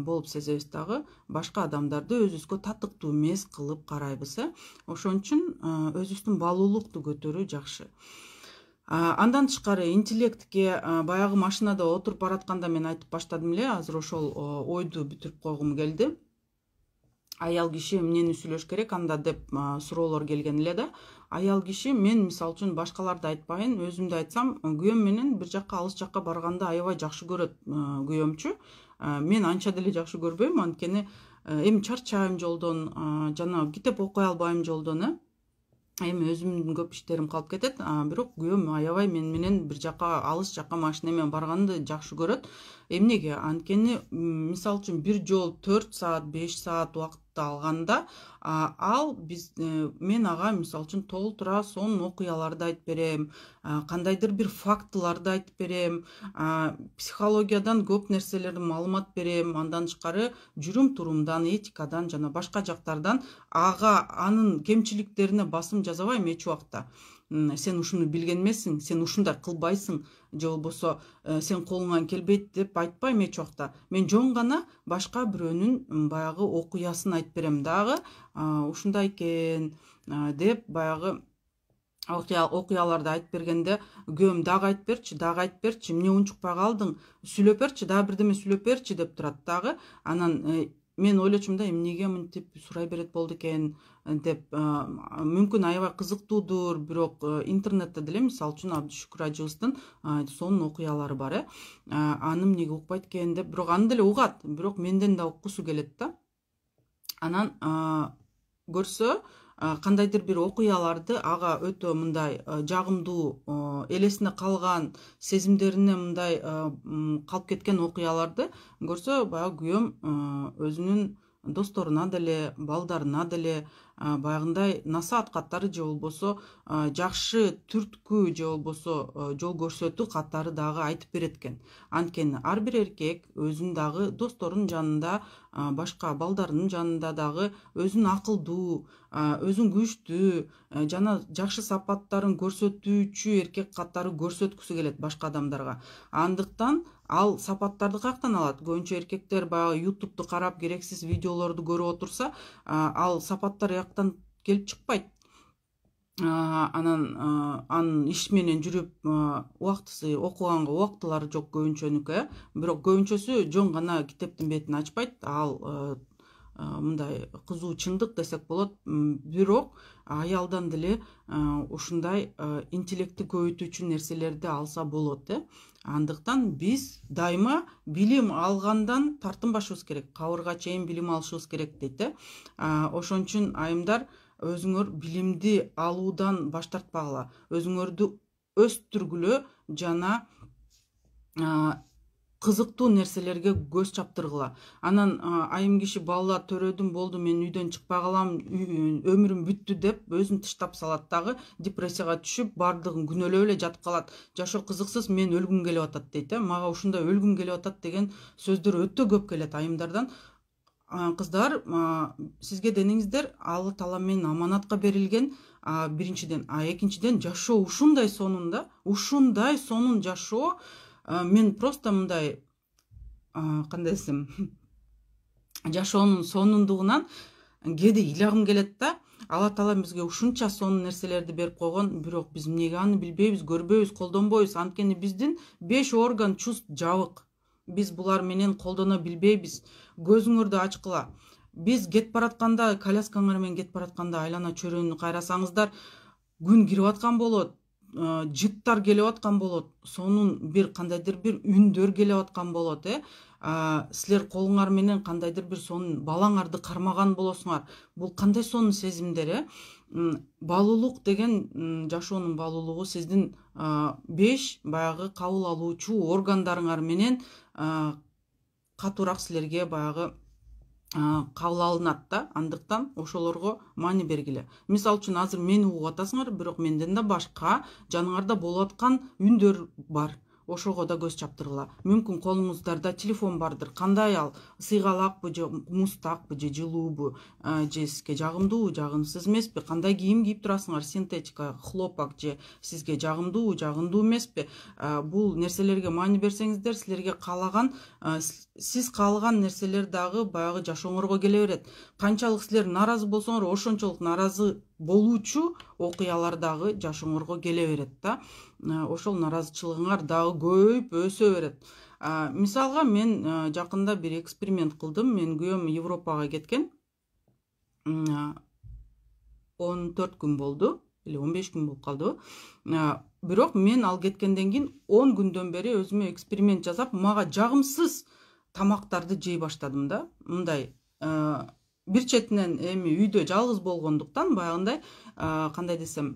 болуп сезебиз дагы. Башка адамдарды өзүбүзгө татыктуу эмес кылып карайбыз. Ошон үчүн өзүбүздүн баалуулукту көтөрүү жакшы. Андан тышкары интеллектке баягы машинада отуруп баратканда мен айтып баштадым эле, азыр ошол ойду бүтүрүп койгум келди. Аял киши эмнени сүйлөш керек анда деп суроолор келген эле да. Аял киши, мен мисалы үчүн башкаларды айтпайын, өзүмдү айтсам, күйөөм менен бир жакка алыс жакка барганда аябай жакшы көрөт күйөөмчү. Мен анча деле жакшы көрбөйм, анткени эми чарчайм жолдон, жана китеп окуй албайм жолдон, эми өзүмдүн көп иштерим калып кетет. Бирок күйөөм аябай мен менен бир жакка алыс жакка машина менен барганды жакшы көрөт. Эмнеге? Анткени мисалы үчүн бир жол 4 саат, 5 саат убакытты алганда, мен ага мисалы үчүн толтура сонун окуяларды айтып берем, кандайдыр бир фактыларды айтып берем, психологиядан көп нерселерди маалымат берем, андан тышкары жүрүм турумдан, этикадан жана башка жактардан анын кемчиликтерине басым жасабайм эч убакта. Сен ушуну билген эмессиң, сен ушундай кылбайсың, же болбосо сен колуңан келбейт деп айтпайм эч убакта. Мен жон гана башка бирөөнүн баягы окуясын айтып берем дагы, ушундай экен деп баягы окуяларды айтып бергенде күйөөм дагы айтып берчи, эмне унчукпай калдың, сүйлөп берчи, дагы бирдеме сүйлөп берчи деп турат дагы. Анан мен ойлочумун да, эмнеге мынтип сурай берет болду экен деп. Мүмкүн аябай кызыктуудур, бирок интернетте деле мисалы үчүн Абдышүкүр ажыбыздын сонун окуялары бар. Аны эмнеге укпайт экен деп, бирок аны деле угат, бирок менден да уккусу келет да. Анан көрсө кандайдыр бир окуяларды ага өтө мындай жагымдуу, элесине калган, сезимдерине мындай калып кеткен окуяларды көрсө, баягы күйөөм өзүнүн досторуна деле, балдарына деле баягындай насаат каттары же болбосо жакшы түрткү же болбосо жол көрсөтүү каттары дагы айтып берет экен. Анткени ар бир эркек өзүнүн дагы досторунун жанында, башка балдарынын жанында дагы өзүн акылдуу, өзүн күчтүү жана жакшы сапаттарын көрсөтүүчү эркек каттары көрсөткүсү келет башка адамдарга. Андыктан ал сапаттарды каяктан алат? Көбүнчө эркектер баягы ютубту карап, керексиз видеолорду көрүп отурса, ал сапаттар жактан келип чыкпайт. Анын иш менен жүрүп убактысы, окуганга убактылары жок көбүнчөнүкү. Бирок көбүнчөсү жон гана китептин бетин ачпайт. Ал мындай кызуу чындык десек болот. Бирок аялдан деле ушундай интеллектти көбөйтүүчү нерселерди алса болот. Андыктан биз дайыма билим алгандан тартынбашыбыз керек, кабырга чейин билим алышыбыз керек дейт. Ошон үчүн айымдар, өзүңөр билимди алуудан баш тартпагыла, өзүңөрдү өстүргүлө жана кызыктуу нерселерге көз чаптыргыла. Анан айым киши балла төрөдүм, болду, мен үйдөн чыкпай калам, өмүрүм бүттү деп өзүн тыштап салат дагы, депрессияга түшүп, бардыгын күнөөлөп эле жатып калат. Жашоо кызыксыз, мен өлгүм келип атат дейт. Мага ушундай өлгүм келип атат деген сөздөр өтө көп келет айымдардан. Кыздар, сизге дениңиздер, Алла Таала менен аманатка берилген, биринчиден, экинчиден жашоо ушундай сонун да, ушундай сонун жашоо. Мен просто мындай, кандай десем, жашоонун сонундугунан кээде ыйлагым келет да. Алла Таала бизге ушунча сонун нерселерди берип койгон, бирок биз эмнеге аны билбейбиз, көрбөйбүз, колдонбойбуз? Анткени биздин 5 орган чувств жабык. Биз булар менен колдоно билбейбиз. Көзүңөрдү ачкыла. Биз кетип баратканда, коляскаңар менен кетип баратканда айлана чөйрөнү кайрасаңыздар, күн кирип аткан болот, жыттар келип аткан болот, сонун бир кандайдыр бир үндөр келип аткан болот. силер колуңар менен кандайдыр бир сонун балаңарды кармаган болосуңар. Бул кандай сонун сезимдер, Балуулук деген жашоонун балуулугу сиздин 5 баягы кабыл алуучу органдарыңар менен катуураак силерге баягы кабыл алынат да. Андыктан ошолорго маани бергиле. Мисалы үчүн азыр мени угуп атасыңар, бирок менден да башка жаныңарда болуп аткан үндөр бар. Ошого да көз чаптыргыла. Мүмкүн колуңуздарда телефон бардыр. Кандай ал? Сыйгалакпы же мустакпы же жылуубу, же сизге жагымдуу, жагымсыз эмеспи? Кандай кийим кийип турасыңар? Синтетика, хлопок же сизге жагымдуу, жагымдуу эмеспи? Бул нерселерге маани берсеңиздер, силерге каалаган, сиз каалаган нерселер дагы баягы жашооңорго келе берет. Канчалык силер наразы болсоңор, ошончолук наразы болуучу окуялар дагы жашооңорго келе берет да. Ошол наразычылыгыңар дагы көбөйүп өсө берет. Мисалга мен жакында бир эксперимент кылдым. Мен күйөөм Европага кеткен 14 күн болду или 15 күн болуп калдыбы. Бирок мен ал кеткенден кийин 10 күндөн бери өзүмө эксперимент жасап, мага жагымсыз тамактарды жей баштадым да. Мындай бир четинен эми үйдө жалгыз болгондуктан баягындай кандай десем,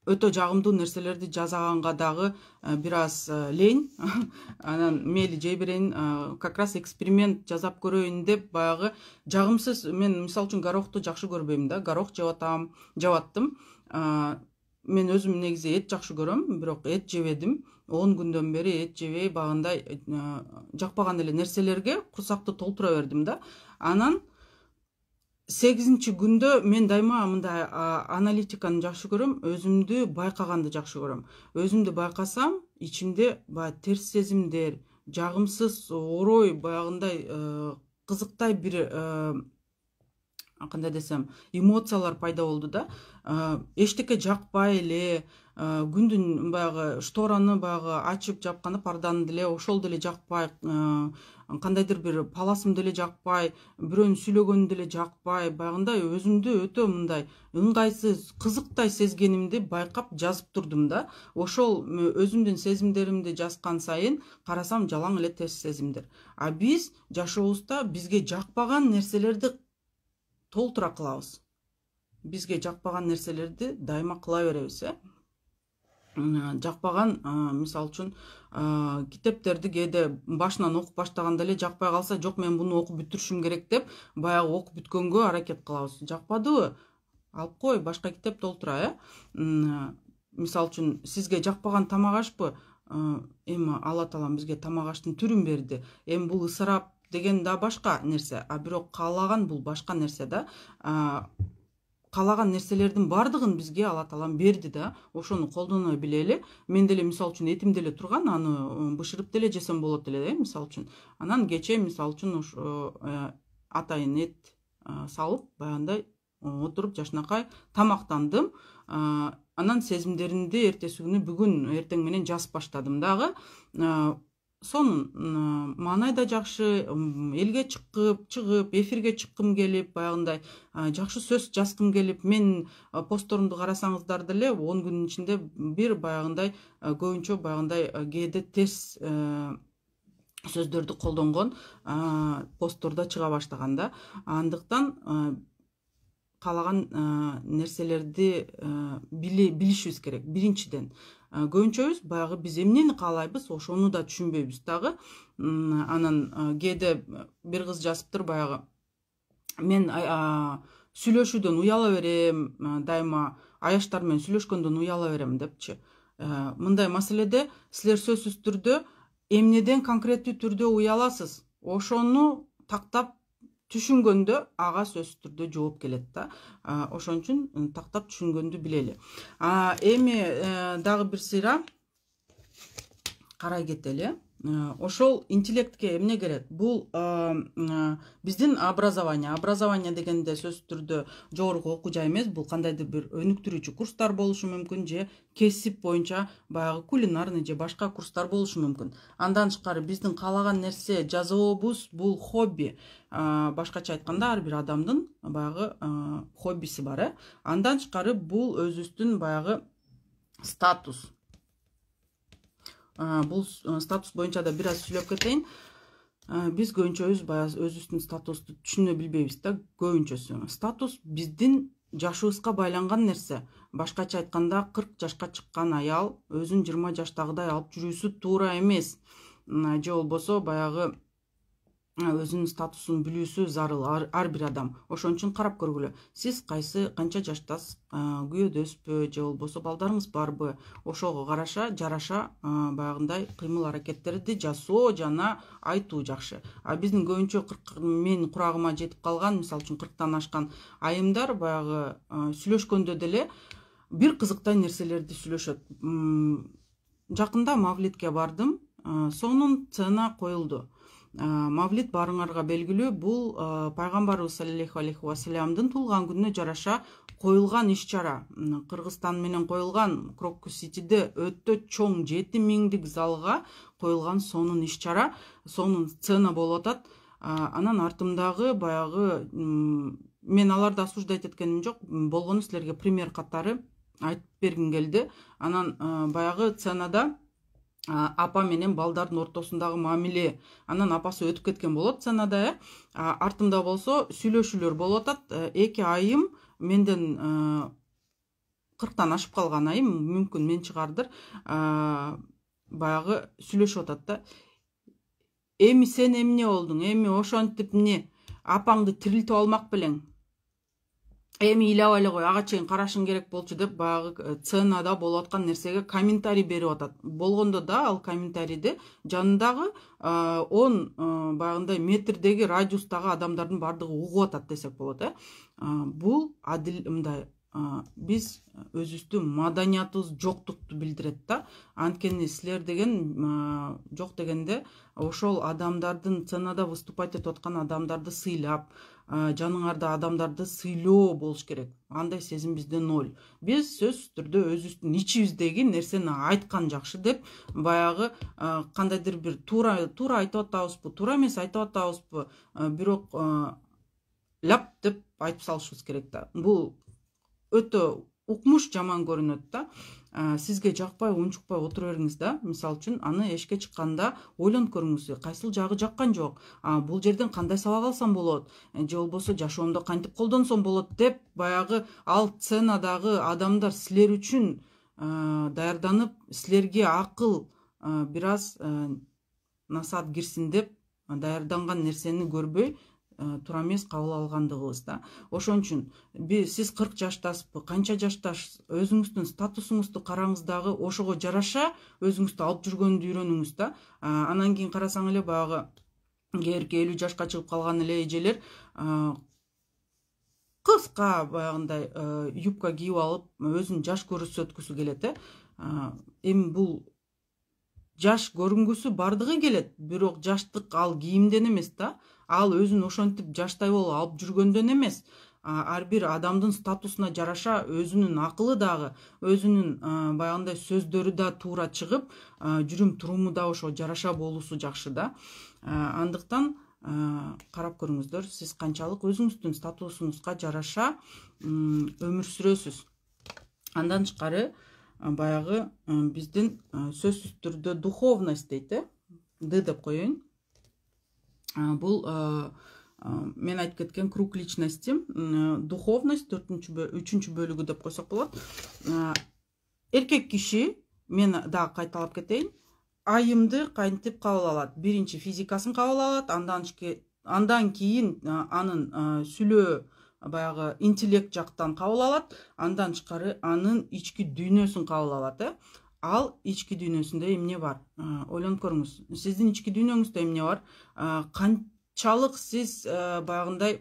өтө жагымдуу нерселерди жасаганга дагы бир аз лень. Анан мейли жей берейин, как раз эксперимент жасап көрөйүн деп баягы жагымсыз, мен мисалы үчүн горохту жакшы көрбөйм да. Горох жабаттым. Мен өзүм негизи эт жакшы көрөм, бирок эт жебедим. 10 күндөн бери эт жебей багындай жакпаган эле нерселерге курсакты толтура бердим да. Анан 8-чи күндө мен дайыма мындай аналитиканы жакшы көрөм, өзүмдү байкаганды жакшы көрөм. Өзүмдү байкасам, ичимде баягы терс сезимдер, жагымсыз орой, баягындай кызыктай бир кандай десем, эмоциялар пайда болду да. Эчтеке жакпай эле, күндүн баягы штораны баягы ачып жапканда парданы деле ошол деле жакпай, кандайдыр бир паласым деле жакпай, бирөөнүн сүйлөгөнү деле жакпай, баягындай өзүмдү өтө мындай ыңгайсыз, кызыктай сезгенимди байкап жазып турдум да. Ошол өзүмдүн сезимдеримди жазган сайын карасам жалаң эле терс сезимдер. Биз жашообузда бизге жакпаган нерселерди толтура кылабыз. Бизге жакпаган нерселерди дайыма кыла беребиз. Жакпаган, мисалы үчүн, китептерди кээде башынан окуп баштаганда эле жакпай калса, жок мен буну окуп бүтүрүшүм керек деп, баягы окуп бүткөнгө аракет кылабыз. Жакпадыбы? Алып кой, башка китеп толтура, Мисалы үчүн, сизге жакпаган тамак ашпы? Эми Алла Таалам бизге тамак аштын түрүн берди. Эми бул ысырап деген да башка нерсе, бирок каалаган бул башка нерсе да. Каалаган нерселердин бардыгын бизге Алла Таалам берди да. Ошону колдоно билели. Мен деле мисалы үчүн этим деле турган, аны бышырып деле жесем болот деле, мисалы үчүн. Анан кече мисалы үчүн атайын эт салып, баягындай отуруп жашынакай тамактандым. Анан сезимдеримди эртеси күнү бүгүн эртең менен жазып баштадым дагы. Сонун маанай да жакшы, элге чыгып, эфирге чыккым келип, баягындай жакшы сөз жазгым келип, мен постторумду карасаңыздар деле 10 күнүн ичинде бир баягындай көбүнчө баягындай кээде терс сөздөрдү колдонгон постторда чыга баштаган да. Андыктан каалаган нерселерди билишибиз керек. Биринчиден, көбүнчөбүз баягы биз эмнени каалайбыз, ошону да түшүнбөйбүз дагы. Анан кээде бир кыз жазыптыр баягы, мен сүйлөшүүдөн уяла берем, дайыма аяштар менен сүйлөшкөндөн уяла берем депчи. Мындай маселеде силер сөзсүз түрдө эмнеден конкреттүү түрдө уяласыз, ошону тактап түшүнгөндө ага сөзсүз түрдө жооп келет да. Ошон үчүн тактап түшүнгөндү билели. Эми дагы бир сыйра карай кетели. Ошол интеллектке эмне керек? Бул биздин образование. Образование дегенде сөзсүз түрдө жогорку окуу жай эмес, бул кандайдыр бир өнүктүрүүчү курстар болушу мүмкүн, же кесип боюнча баягы кулинарный же башка курстар болушу мүмкүн. Андан тышкары биздин каалаган нерсе жазуубуз бул хобби. Башкача айтканда ар бир адамдын баягы хоббиси бар. Андан тышкары бул өзүбүздүн баягы статус. Бул статус боюнча да бир аз сүйлөп кетейин. Биз көбүнчөбүз баягы өзүбүздүн статусту түшүнө билбейбиз да. Көбүнчөсү статус биздин жашыбызга байланган нерсе. Башкача айтканда 40 жашка чыккан аял өзүн 20 жаштагыдай алып жүрүүсү туура эмес. Же болбосо баягы өзүнүн статусун билүүсү зарыл ар бир адам. Ошон үчүн карап көргүлө. Сиз канча жаштасыз, күйөөдөсүзбү же болбосо балдарыңыз барбы? Ошого жараша баягындай кыймыл аракеттерди жасоо жана айтуу жакшы. Биздин көбүнчө 40 мен курагыма жетип калган, мисалы үчүн 40тан ашкан айымдар баягы сүйлөшкөндө деле бир кызыктай нерселерди сүйлөшөт. Жакында Мавлидке бардым. Сонун цена коюлду. Мавлид барыңарга белгилүү, бул пайгамбарыбыз саллаллаху алейхи вассаламдын туулган күнүнө жараша коюлган иш-чара. Кыргызстан менен коюлган Крокус Ситиде өтө чоң 7000 залга коюлган сонун иш-чара, сонун сцена болуп атат. Анан артымдагы баягы мен аларды осуждать эткеним жок, болгону силерге пример катары айтып бергим келди. Анан баягы сценада апа менен балдардын ортосундагы мамиле, анан апасы өтүп кеткен болот сценада. Артымда болсо сүйлөшүүлөр болуп атат. Эки айым менден 40тан ашып калган айым, мүмкүн мен чыгардыр, баягы сүйлөшүп атат да. Эми сен эмне болдуң? Эми ошентип эмне апаңды тирилтип алмак белең? Эми ыйлап эле кой, ага чейин карашың керек болчу деп баягы сценада болуп аткан нерсеге комментарий берип атат. Болгондо да ал комментарийди жанындагы 10 баягындай метрдеги радиустагы адамдардын бардыгы угуп атат десек болот. Бул адил мындай биз өзүбүздүн маданиятыбыз жоктукту билдирет да. Анткени силер деген жок дегенде ошол адамдардын сценада выступать этип аткан адамдарды сыйлап, жаныңарда адамдарды сыйлоо болуш керек. Андай сезим бизде ноль. Биз сөзсүз түрдө өзүбүздүн ичибиздеги нерсени айткан жакшы деп баягы кандайдыр бир туура айтып атабызбы, туура эмес айтып атабызбы, бирок ляп деп айтып салышыбыз керек да. Бул өтө укмуш жаман көрүнөт да. Сизге жакпай, унчукпай отура бериңиз да. Мисалы үчүн аны эшикке чыкканда ойлонуп көрүңүз, кайсыл жагы жаккан жок, бул жерден кандай сабак алсам болот, же болбосо жашоомдо кантип колдонсом болот деп баягы ал сценадагы адамдар силер үчүн даярданып, силерге акыл бир аз насаат кирсин деп даярданган нерсени көрбөй туура эмес кабыл алгандыгыбыз да. Ошон үчүн сиз 40 жаштасызбы, канча жаштасыз, өзүңүздүн статусуңузду караңыз дагы, ошого жараша өзүңүздү алып жүргөндү үйрөнүңүз да. Анан кийин карасаң эле баягы кээрки 50 жашка чыгып калган эле эжелер кыска баягындай юбка кийип алып, өзүн жаш көрсөткүсү келет. Эми бул жаш көрүнгүсү бардыгы келет, бирок жаштык ал кийимден эмес да. Ал өзүн ошентип жаштай болуп алып жүргөндөн эмес. Ар бир адамдын статусуна жараша өзүнүн акылы дагы, өзүнүн баягындай сөздөрү да туура чыгып, жүрүм туруму да ошо жараша болуусу жакшы да. Андыктан карап көрүңүздөр, сиз канчалык өзүңүздүн статусуңузга жараша өмүр сүрөсүз. Андан тышкары баягы биздин сөзсүз түрдө духовность дейт, д деп коеюн. Бул мен айтып кеткен круг личности, духовность 3-чү бөлүгү деп койсок болот. Эркек киши, мен дагы кайталап кетейин, айымды кантип кабыл алат? Биринчи физикасын кабыл алат, андан кийин анын сүйлөө баягы интеллект жактан кабыл алат, андан тышкары анын ички дүйнөсүн кабыл алат. Ал ички дүйнөсүндө эмне бар? Ойлонуп көрүңүз. Сиздин ички дүйнөңүздө эмне бар? Канчалык сиз баягындай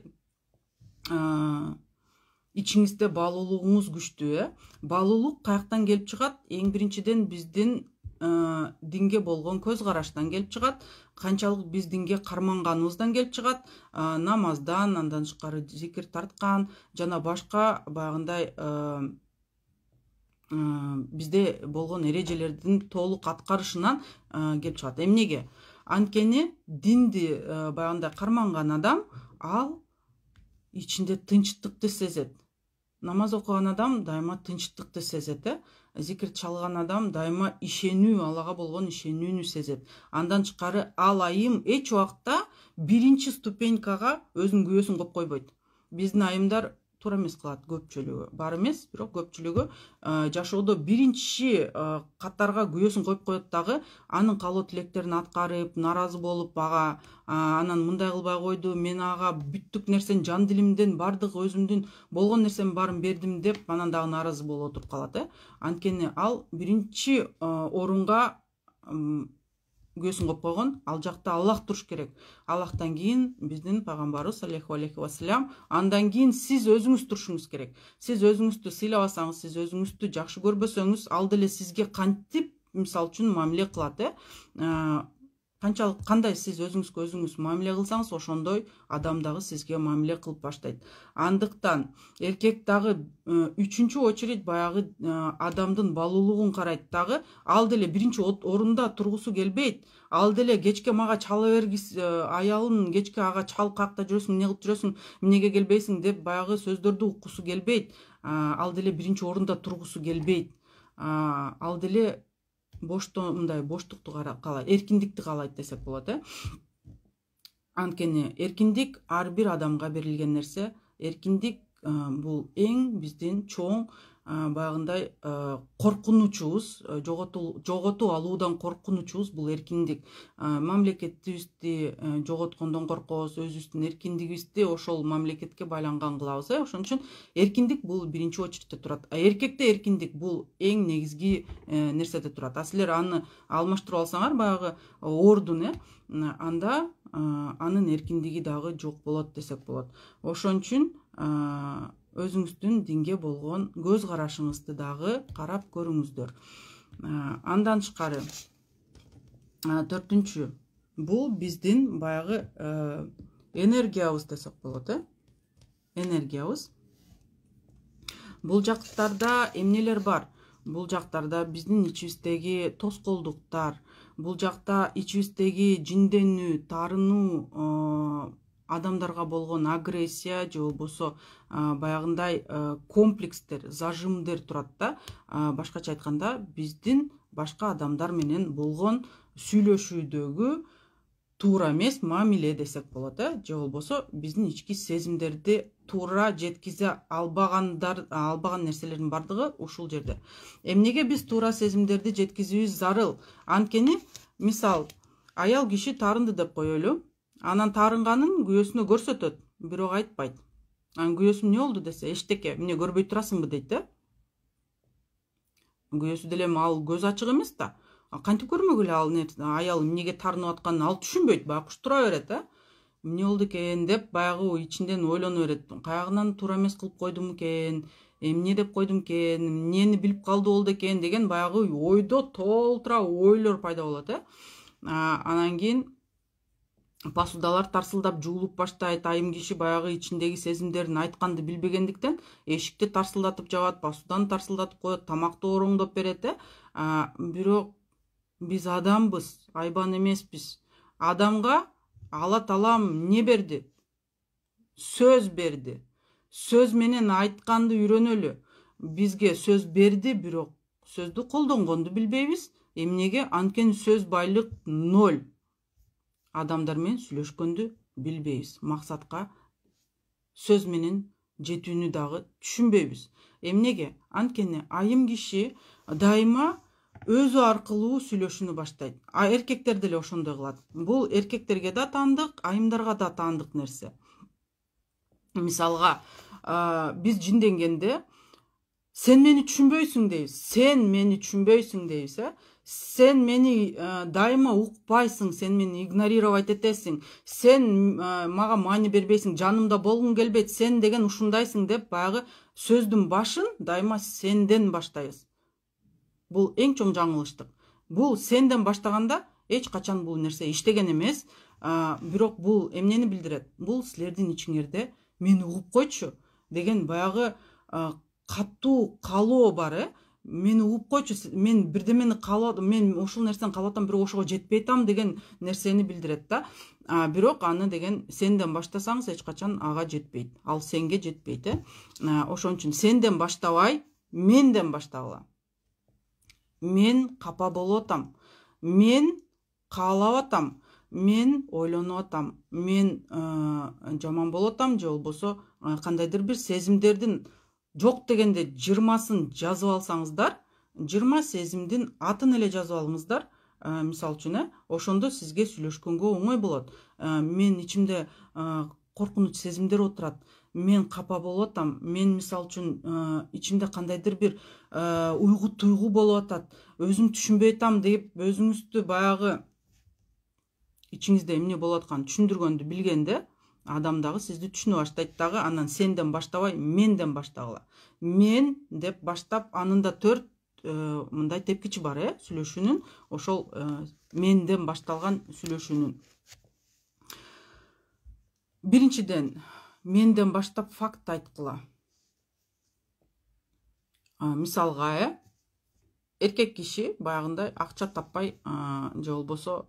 ичиңизде баалуулугуңуз күчтүү? Баалуулук каяктан келип чыгат? Эң биринчиден биздин динге болгон көз караштан келип чыгат. Канчалык биз динге карманганыбыздан келип чыгат. Намаздан, андан тышкары зикир тарткан жана башка баягындай бизде болгон эрежелердин толук аткарышынан келип чыгат. Эмнеге? Анткени динди баягындай карманган адам ал ичинде тынчтыкты сезет. намаз окуган адам дайыма тынчтыкты сезет, зикир чалган адам дайыма ишенүү, Аллага болгон ишенүүнү сезет. Андан тышкары ал айым эч убакта биринчи ступенькага өзүнүн күбөсүн коюп койбойт. Биздин айымдар туура эмес кылат, көпчүлүгү, бар эмес, бирок көпчүлүгү жашоодо биринчи катарга күбөсүн коюп коет дагы, анын каалоо тилектерин аткарып, наразы болуп, ага анан мындай кылбай койду, мен ага бүттүк нерсени жан дилимден бардык өзүмдүн болгон нерсенин баарын бердим деп, анан дагы наразы болуп отуруп калат. Анткени ал биринчи орунга күбөсүн коюп койгон, ал жакта Аллах туруш керек. Аллахтан кийин биздин пайгамбарыбыз саллаллаху алейхи вассалам, андан кийин сиз өзүңүз турушуңуз керек. Сиз өзүңүздү сыйлабасаңыз, сиз өзүңүздү жакшы көрбөсөңүз, ал деле сизге кантип мисал үчүн мамиле кылат. Канчалык кандай сиз өзүңүзгө өзүңүз мамиле кылсаңыз, ошондой адам дагы сизге мамиле кылып баштайт. Андыктан эркек дагы үчүнчү очередь баягы адамдын балуулугун карайт дагы, ал деле биринчи орунда тургусу келбейт. Ал деле кечке мага чала бергис, аялым кечке ага чал, какта жүрөсүң, эмне кылып жүрөсүң, эмнеге келбейсиң деп баягы сөздөрдү уккусу келбейт. Ал деле биринчи орунда тургусу келбейт. Ал деле мындай боштукту каалайт, эркиндикти каалайт десек болот. Анткени эркиндик ар бир адамга берилген нерсе. Эркиндик бул эң биздин чоң баягындай коркунучубуз, жоготуп алуудан коркунучубуз бул эркиндик. Мамлекетибизди жоготкондон коркобуз, өзүбүздүн эркиндигибизди ошол мамлекетке байланган кылабыз. Ошон үчүн эркиндик бул биринчи очередте турат. Эркекте эркиндик бул эң негизги нерседе турат. Силер аны алмаштырып алсаңар баягы ордун, анда анын эркиндиги дагы жок болот десек болот. Ошон үчүн өзүңүздүн динге болгон көз карашыңызды дагы карап көрүңүздөр. Андан тышкары төртүнчү, бул биздин баягы энергиябыз десек болот. Энергиябыз. Бул жактарда эмнелер бар? Бул жактарда биздин ичибиздеги тоскоолдуктар, бул жакта ичибиздеги жинденүү, таарынуу, адамдарга болгон агрессия же болбосо баягындай комплекстер, зажимдер турат да. Башкача айтканда, биздин башка адамдар менен болгон сүйлөшүүдөгү туура эмес мамиле десек болот, же болбосо биздин ички сезимдерди туура жеткизе албаган нерселердин бардыгы ушул жерде. Эмнеге биз туура сезимдерди жеткизүүбүз зарыл? Анткени, мисал, аял киши таарынды деп коелу, анан таарынганын күйөөсүнө көрсөтөт, бирок айтпайт. Анан күйөөсү эмне болду десе, эчтеке, эмне көрбөй турасыңбы дейт. Күйөөсү деле ал көз ачык эмес да. Кантип көрмөгүл эле ал аял эмнеге таарынып атканын ал түшүнбөйт, баягы тура берет. Эмне болду экен деп баягы ичинден ойлоно берет. Каягынан туура эмес кылып койдум экен, эмне деп койдум экен, эмнени билип калды болду экен деген баягы ойдо толтура ойлор пайда болот. Анан кийин посудалар тарсылдап жуулуп баштайт. Айым киши баягы ичиндеги сезимдерин айтканды билбегендиктен эшикти тарсылдатып жабат, посуданы тарсылдатып коет, тамакты ороңдоп берет. Бирок биз адамбыз, айбан эмеспиз. Адамга Алла Таалам эмне берди? Сөз берди. Сөз менен айтканды үйрөнөлү. Бизге сөз берди, бирок сөздү колдонгонду билбейбиз. Эмнеге? Анткени сөз байлык 0. Адамдар менен сүйлөшкөндү билбейбиз. Максатка сөз менен жетүүнү дагы түшүнбөйбүз. Эмнеге? Анткени айым киши дайыма өзү аркылуу сүйлөшүүнү баштайт. Эркектер деле ошондой кылат. Бул эркектерге да таандык, айымдарга да таандык нерсе. Мисалга, биз жинденгенде сен мени түшүнбөйсүң дейбиз. Сен мени түшүнбөйсүң дейбиз. Сен мени дайыма укпайсың, сен мени игнорировать этесиң, сен мага маани бербейсиң, жанымда болгуң келбейт, сен деген ушундайсың деп баягы сөздүн башын дайыма сенден баштайбыз. Бул эң чоң жаңылыштык. Бул сенден баштаганда эч качан бул нерсе иштеген эмес. Бирок бул эмнени билдирет? Бул силердин ичиңерде мени угуп койчу деген баягы каттуу каалоо бар. мени угуп койчу, мен бирдемени каалап, мен ушул нерсени каалап атам, бирок ошого жетпей атам деген нерсени билдирет да. Бирок аны деген сенден баштасаңыз эч качан ага жетпейт. Ал сенге жетпейт, ошон үчүн сенден баштабай, менден баштагыла. Мен капа болуп атам. Мен каалап атам. Мен ойлонуп атам. Мен жаман болуп атам, же болбосо кандайдыр бир сезимдердин жок дегенде 20сын жазып алсаңыздар, 20 сезимдин атын эле жазып алыңыздар. Мисал үчүн, ошондо сизге сүйлөшкөнгө оңой болот. Мен ичимде коркунуч сезимдер отурат. Мен капа болуп атам. Мен мисал үчүн ичимде кандайдыр бир уйгу туйгу болуп атат. Өзүм түшүнбөй атам деп өзүңүздү баягы ичиңизде эмне болуп атканын түшүндүргөндү билгенде, адам дагы сизди түшүнө баштайт дагы. Анан сенден баштабай, менден баштагыла. Мен деп баштап, анында 4 мындай тепкичи бар, сүйлөшүүнүн. Ошол менден башталган сүйлөшүүнүн. Биринчиден, менден баштап факт айткыла. Мисалга, эркек киши баягындай акча таппай, же болбосо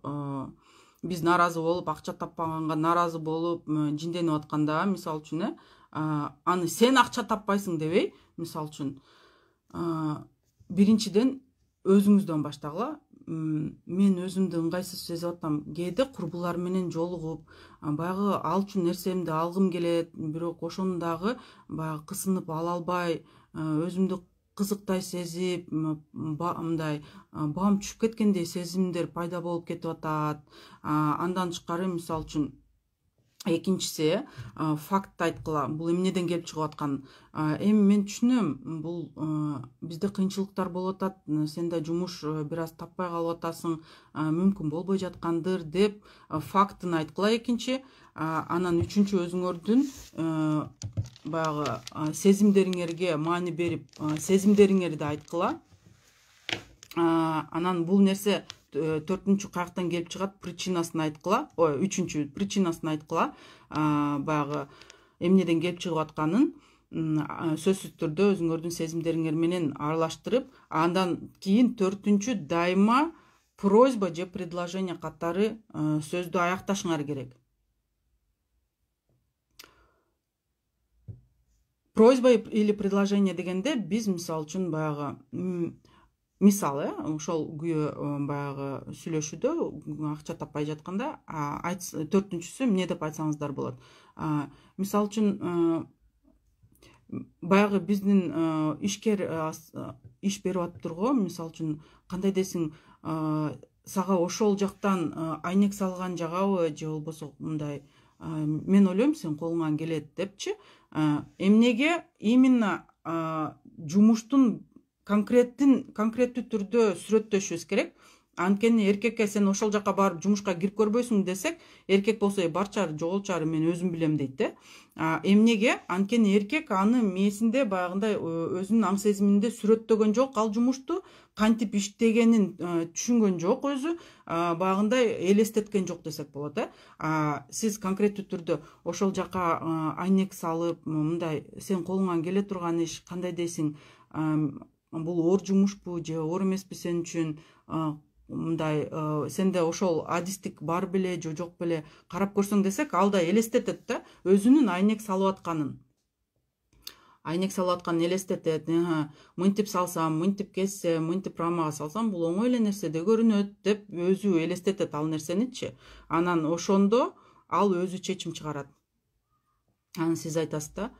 биз наразы болуп, акча таппаганга наразы болуп, жинденип атканда, мисал үчүн, аны сен акча таппайсың дебей, мисал үчүн, биринчиден өзүңүздөн баштагыла. Мен өзүмдү ыңгайсыз сезип атам. Кээде курбулар менен жолугуп, баягы ал үчүн нерсемди алгым келет, бирок ошону дагы баягы кысынып ала албай, өзүмдү кызыктай сезип, мындай баам түшүп кеткендей сезимдер пайда болуп кетип атат. Андан тышкары, мисал үчүн, экинчиси факт айткыла. Бул эмнеден келип чыгып аткан? Эми мен түшүнөм, бул бизде кыйынчылыктар болуп атат, сен да жумуш бир аз таппай калып атасың, мүмкүн болбой жаткандыр деп фактын айткыла экинчи. Анан үчүнчү, өзүңөрдүн баягы сезимдериңерге маани берип, сезимдериңерди айткыла. Анан бул нерсе төртүнчү каяктан келип чыгат, причинасын айткыла. Үчүнчү причинасын айткыла. Баягы эмнеден келип чыгып атканын сөзсүз түрдө өзүңөрдүн сезимдериңер менен аралаштырып, андан кийин төртүнчү, дайыма просьба же предложение катары сөздү аякташыңар керек. Просьба или предложение дегенде биз мисал үчүн баягы мисалы, ошол күйөө баягы сүйлөшүүдө акча таппай жатканда, төртүнчүсү эмне деп айтсаңыздар болот. Мисал үчүн, баягы биздин ишкер иш берип атыптырго, мисал үчүн, кандай десең, сага ошол жактан айнек салган жагабы, же болбосо мындай, мен ойлойм сен колуңан келет депчи. Эмнеге именно жумуштун конкреттүү түрдө сүрөттөшүбүз керек. Анткени эркекке сен ошол жака барып жумушка кирип көрбөйсүң десек, эркек болсо барчары жоголчары мен өзүм билем дейт. Эмнеге? Анткени эркек аны мээсинде баягындай өзүнүн аң сезиминде сүрөттөгөн жок, ал жумушту кантип иштегенин түшүнгөн жок, өзү баягындай элестеткен жок десек болот. Сиз конкреттүү түрдө ошол жака айнек салып, мындай сен колуңан келе турган иш, кандай дейсиң, бул оор жумушпу же оор эмеспи сен үчүн, мындай сенде ошол адистик бар беле же жок беле карап көрсөң десек, ал да элестетет да, өзүнүн айнек салып атканын. Айнек салып атканын элестетет. Мынтип салсам, мынтип кессем, мынтип рамага салсам, бул оңой эле нерседей көрүнөт деп өзү элестетет ал нерсеничи. Анан ошондо ал өзү чечим чыгарат. Анан сиз айтасыз да,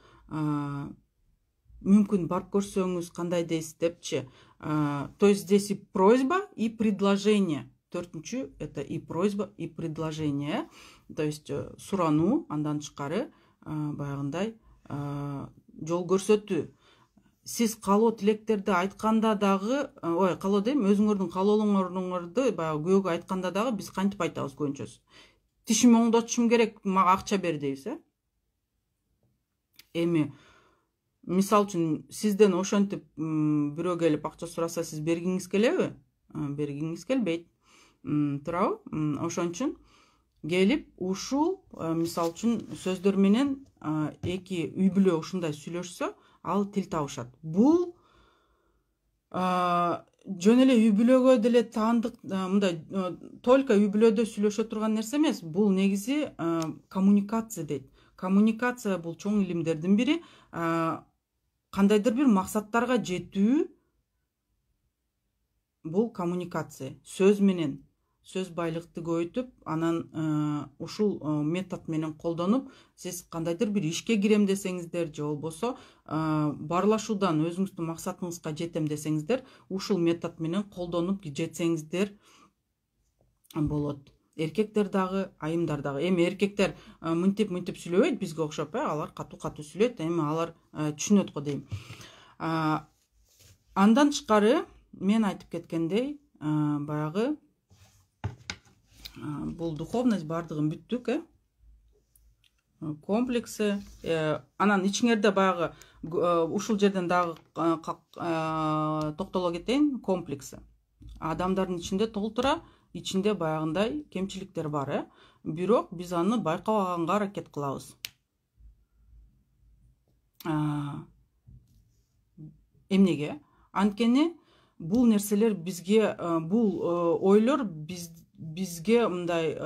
мүмкүн барып көрсөңүз кандай дейсиз депчи. То есть здесь и просьба, и предложение. Төртүнчү, это и просьба, и предложение. То есть сурануу, андан тышкары баягындай жол көрсөтүү. Сиз каалоо тилектерди айтканда дагы, каалоо дейм, өзүңөрдүн каалоолоңорду баягы күйөөгө айтканда дагы биз кантип айтабыз көбүнчөсү? Тишими оңдотушум керек, мага акча бер дейбиз. Эми мисал үчүн сизден ошентип бирөө келип акча сураса, сиз бергиңиз келеби? Бергиңиз келбейт. Туурабы? Ошон үчүн келип ушул мисал үчүн сөздөр менен эки үй бүлө ушундай сүйлөшсө, ал тил табышат. Бул жөн эле үй бүлөгө деле таандык мындай только үй бүлөдө сүйлөшө турган нерсе эмес. Бул негизи коммуникация дейт. Коммуникация бул чоң илимдердин бири. Кандайдыр бир максаттарга жетүү бул коммуникация. Сөз менен сөз байлыкты көбөйтүп, анан ушул метод менен колдонуп, сиз кандайдыр бир ишке кирем десеңиздер, же болбосо баарлашуудан өзүңүздүн максатыңызга жетем десеңиздер, ушул метод менен колдонуп жетсеңиздер болот. Эркектер дагы, айымдар дагы. Эми эркектер мынтип сүйлөбөйт бизге окшоп, алар катуу сүйлөйт, эми алар түшүнөт го дейм. Андан тышкары мен айтып кеткендей, баягы бул духовность бардыгын бүттүк, комплекси. Анан ичиңерде баягы ушул жерден дагы токтоло кетейин, комплекси. Адамдардын ичинде толтура, ичинде баягындай кемчиликтер бар, бирок биз аны байкабаганга аракет кылабыз. Эмнеге? Анткени бул нерселер бизге, бул ойлор бизге мындай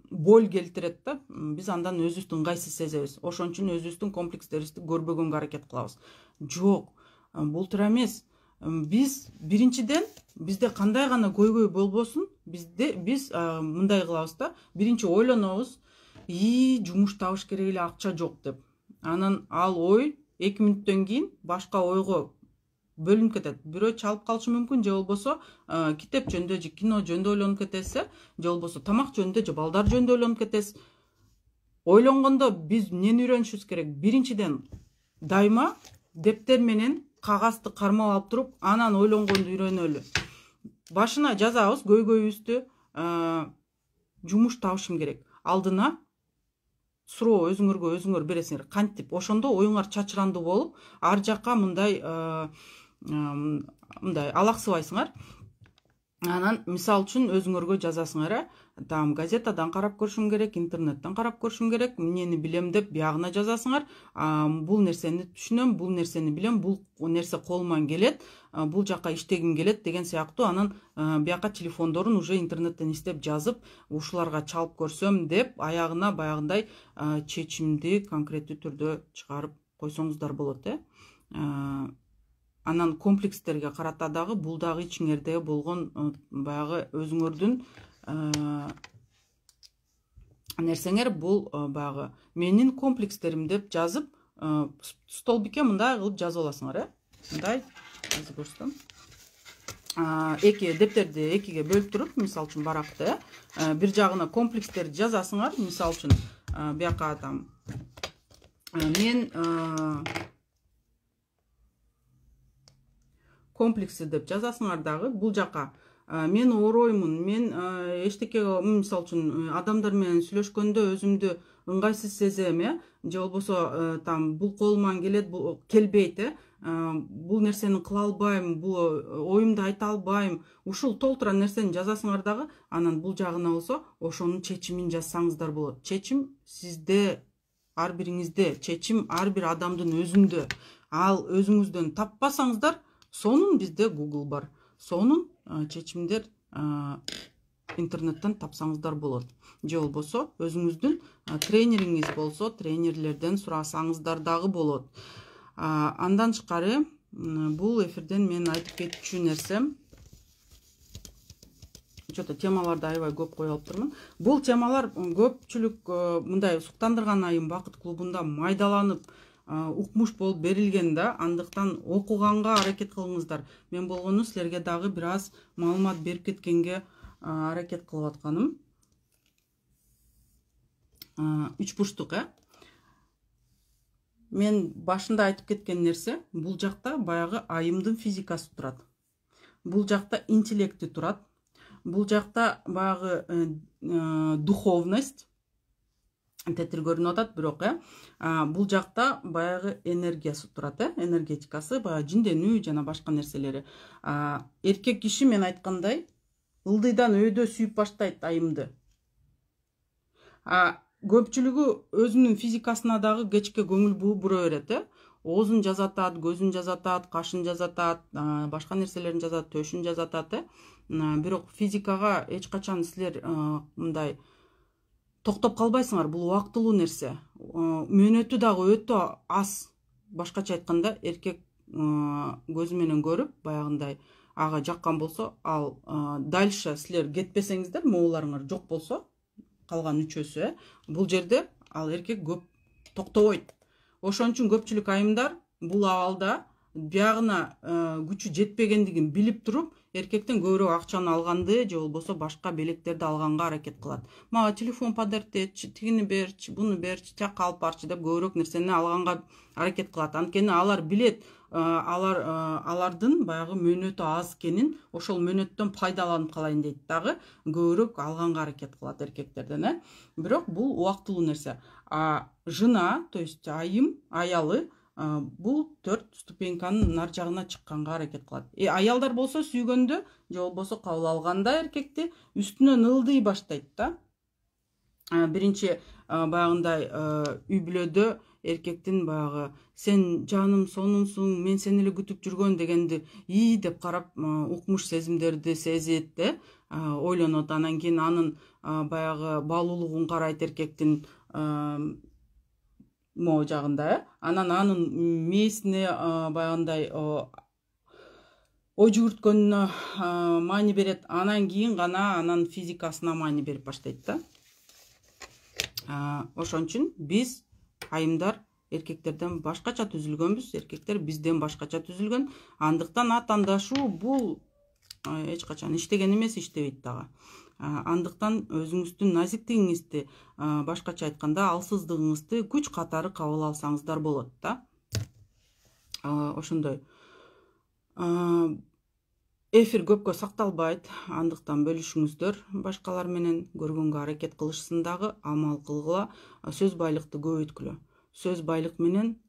боль келтирет да. Биз андан өзүбүздү ыңгайсыз сезебиз. Ошон үчүн өзүбүздүн комплекстерибизди көрбөгөнгө аракет кылабыз. Жок, бул туура эмес. Биз биринчиден бизде кандай гана көйгөй болбосун, биз мындай кылабыз да. Биринчи ойлонобуз, жумуш табыш керек эле, акча жок деп. Анан ал ой 2 мүнөттөн кийин башка ойго бөлүнүп кетет. Бирөө чалып калышы мүмкүн, же болбосо китеп жөнүндө же кино жөнүндө ойлонуп кетесиз, же болбосо тамак жөнүндө же балдар жөнүндө ойлонуп кетесиз. Ойлонгондо биз эмнени үйрөнүшүбүз керек? Биринчиден дайыма дептер менен кагазды кармап алып туруп, анан ойлонгонду үйрөнөлү. Башына жазабыз көйгөйүбүздү, жумуш табышым керек. Алдына суроо өзүңөр бересиңер. Кантип? Ошондо оюңар чачырандуу болуп, ар жакка мындай алаксыбайсыңар. Анан мисал үчүн өзүңөргө жазасыңар, там газетадан карап көрүшүм керек, интернеттен карап көрүшүм керек, эмнени билем деп биягына жазасыңар. Бул нерсени түшүнөм, бул нерсени билем, бул нерсе колуман келет, бул жака иштегим келет деген сыяктуу. Анан бияка телефондорун уже интернеттен издеп жазып, ушуларга чалып көрсөм деп аягына баягындай чечимди конкреттүү түрдө чыгарып койсоңуздар болот. Анан комплекстерге карата дагы бул дагы ичиңерде болгон баягы өзүңөрдүн нерсеңер, бул баягы менин комплекстерим деп жазып, столбикке мындай кылып жазып аласыңар, мындай жазып көрсөтөм. Эки дептерди экиге бөлүп туруп, мисал үчүн баракты, бир жагына комплекстерди жазасыңар, мисал үчүн бияка там мен комплекси деп жазасыңар дагы. Бул жака мен оороймун, мен эчтекеге, мисал үчүн адамдар менен сүйлөшкөндө өзүмдү ыңгайсыз сезем, же болбосо там бул колуман келет, бул келбейт, бул нерсени кыла албайм, бул оюмду айта албайм. Ушул толтура нерсени жазасыңар дагы. Анан бул жагына болсо ошонун чечимин жазсаңыздар болот. Чечим сизде, ар бириңизде, чечим ар бир адамдын өзүндө. Ал өзүңүздөн таппасаңыздар, сонун бизде Google бар. Сонун чечимдер интернеттен тапсаңыздар болот. Же болбосо өзүңүздүн тренериңиз болсо, тренерлерден сурасаңыздар дагы болот. Андан тышкары бул эфирден мен айтып кетчү нерсем, чото темаларды аябай көп кое алыптырмын. Бул темалар көпчүлүк мындай суктандырган айым бакыт клубунда майдаланып укмуш болуп берилген да, андыктан окуганга аракет кылыңыздар. Мен болгону силерге дагы бир аз маалымат берип кеткенге аракет кылып атканым. Үч бурчтук, мен башында айтып кеткен нерсе, бул жакта баягы айымдын физикасы турат. Бул жакта интеллекти турат. Бул жакта баягы духовность тетир көрүнүп атат, бирок бул жакта баягы энергиясы турат, энергетикасы, баягы жинденүү жана башка нерселери. Эркек киши, мен айткандай, ылдыйдан өйдө сүйүп баштайт айымды. Көпчүлүгү өзүнүн физикасына дагы кечке көңүл бура берет, оозун жазатат, көзүн жазатат, кашын жазатат, башка нерселерин жазатат, төшүн жазатат. Бирок физикага эч качан силер мындай токтоп калбайсыңар. Бул убактылуу нерсе. Мөөнөтү дагы өтө аз. Башкача айтканда, эркек көзү менен көрүп, баягындай ага жаккан болсо, ал дальше силер кетпесеңиздер, мооларыңар жок болсо, калган үчөөсү, бул жерде ал эркек көп токтобойт. Ошон үчүн көпчүлүк айымдар бул абалда биягына күчү жетпегендигин билип туруп, эркектен көбүрөөк акчаны алганды же болбосо башка белектерди алганга аракет кылат. Мага телефон подарок этчи, тигини берчи, буну берчи, тияка алып барчы деп көбүрөөк нерсени алганга аракет кылат. Анткени алар билет, алардын баягы мөөнөтү аз экенин, ошол мөөнөттөн пайдаланып калайын дейт дагы, көбүрөөк алганга аракет кылат эркектерден. Бирок бул убактылуу нерсе. Жына, то есть айым, аялы бул 4 ступеньканын нар жагына чыкканга аракет кылат. Аялдар болсо сүйгөндө же болбосо кабыл алганда эркекти үстүнөн ылдый баштайт да. Биринчи баягындай үй бүлөдө эркектин баягы сен жаным сонунсуң, мен сени эле күтүп жүргөн дегенди деп карап, укмуш сезимдерди сезет, ойлонот. Анан кийин анын баягы баалуулугун карайт эркектин могу жагында, анан анын мээсине баягындай ой жүгүрткөнүнө маани берет. Анан кийин гана анын физикасына маани берип баштайт да. Ошон үчүн биз айымдар эркектерден башкача түзүлгөнбүз, эркектер бизден башкача түзүлгөн. Андыктан атандашуу бул эч качан иштеген эмес, иштебейт дагы. Андыктан өзүңүздүн назиктигиңизди, башкача айтканда алсыздыгыңызды күч катары кабыл алсаңыздар болот да. Ошондой. Эфир көпкө сакталбайт, андыктан бөлүшүңүздөр башкалар менен, көргөнгө аракет кылышсын дагы, амал кылгыла, сөз байлыкты көбөйткүлө. Сөз байлык менен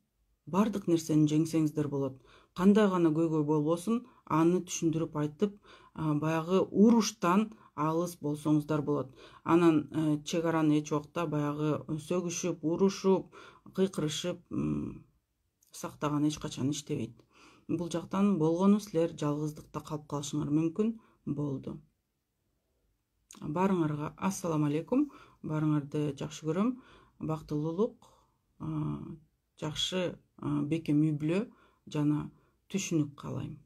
бардык нерсени жеңсеңиздер болот. Кандай гана көйгөй болбосун, аны түшүндүрүп айтып, баягы уруштан алыс болсоңуздар болот. Анан чек араны эч убакта баягы сөгүшүп, урушуп, кыйкырышып сактаган эч качан иштебейт. Бул жактан болгону силер жалгыздыкта калып калышыңар мүмкүн болду. Баарыңарга ассаламу алейкум. Баарыңарды жакшы көрөм. Бактылуулук, жакшы бекем үй бүлө жана түшүнүк каалайм.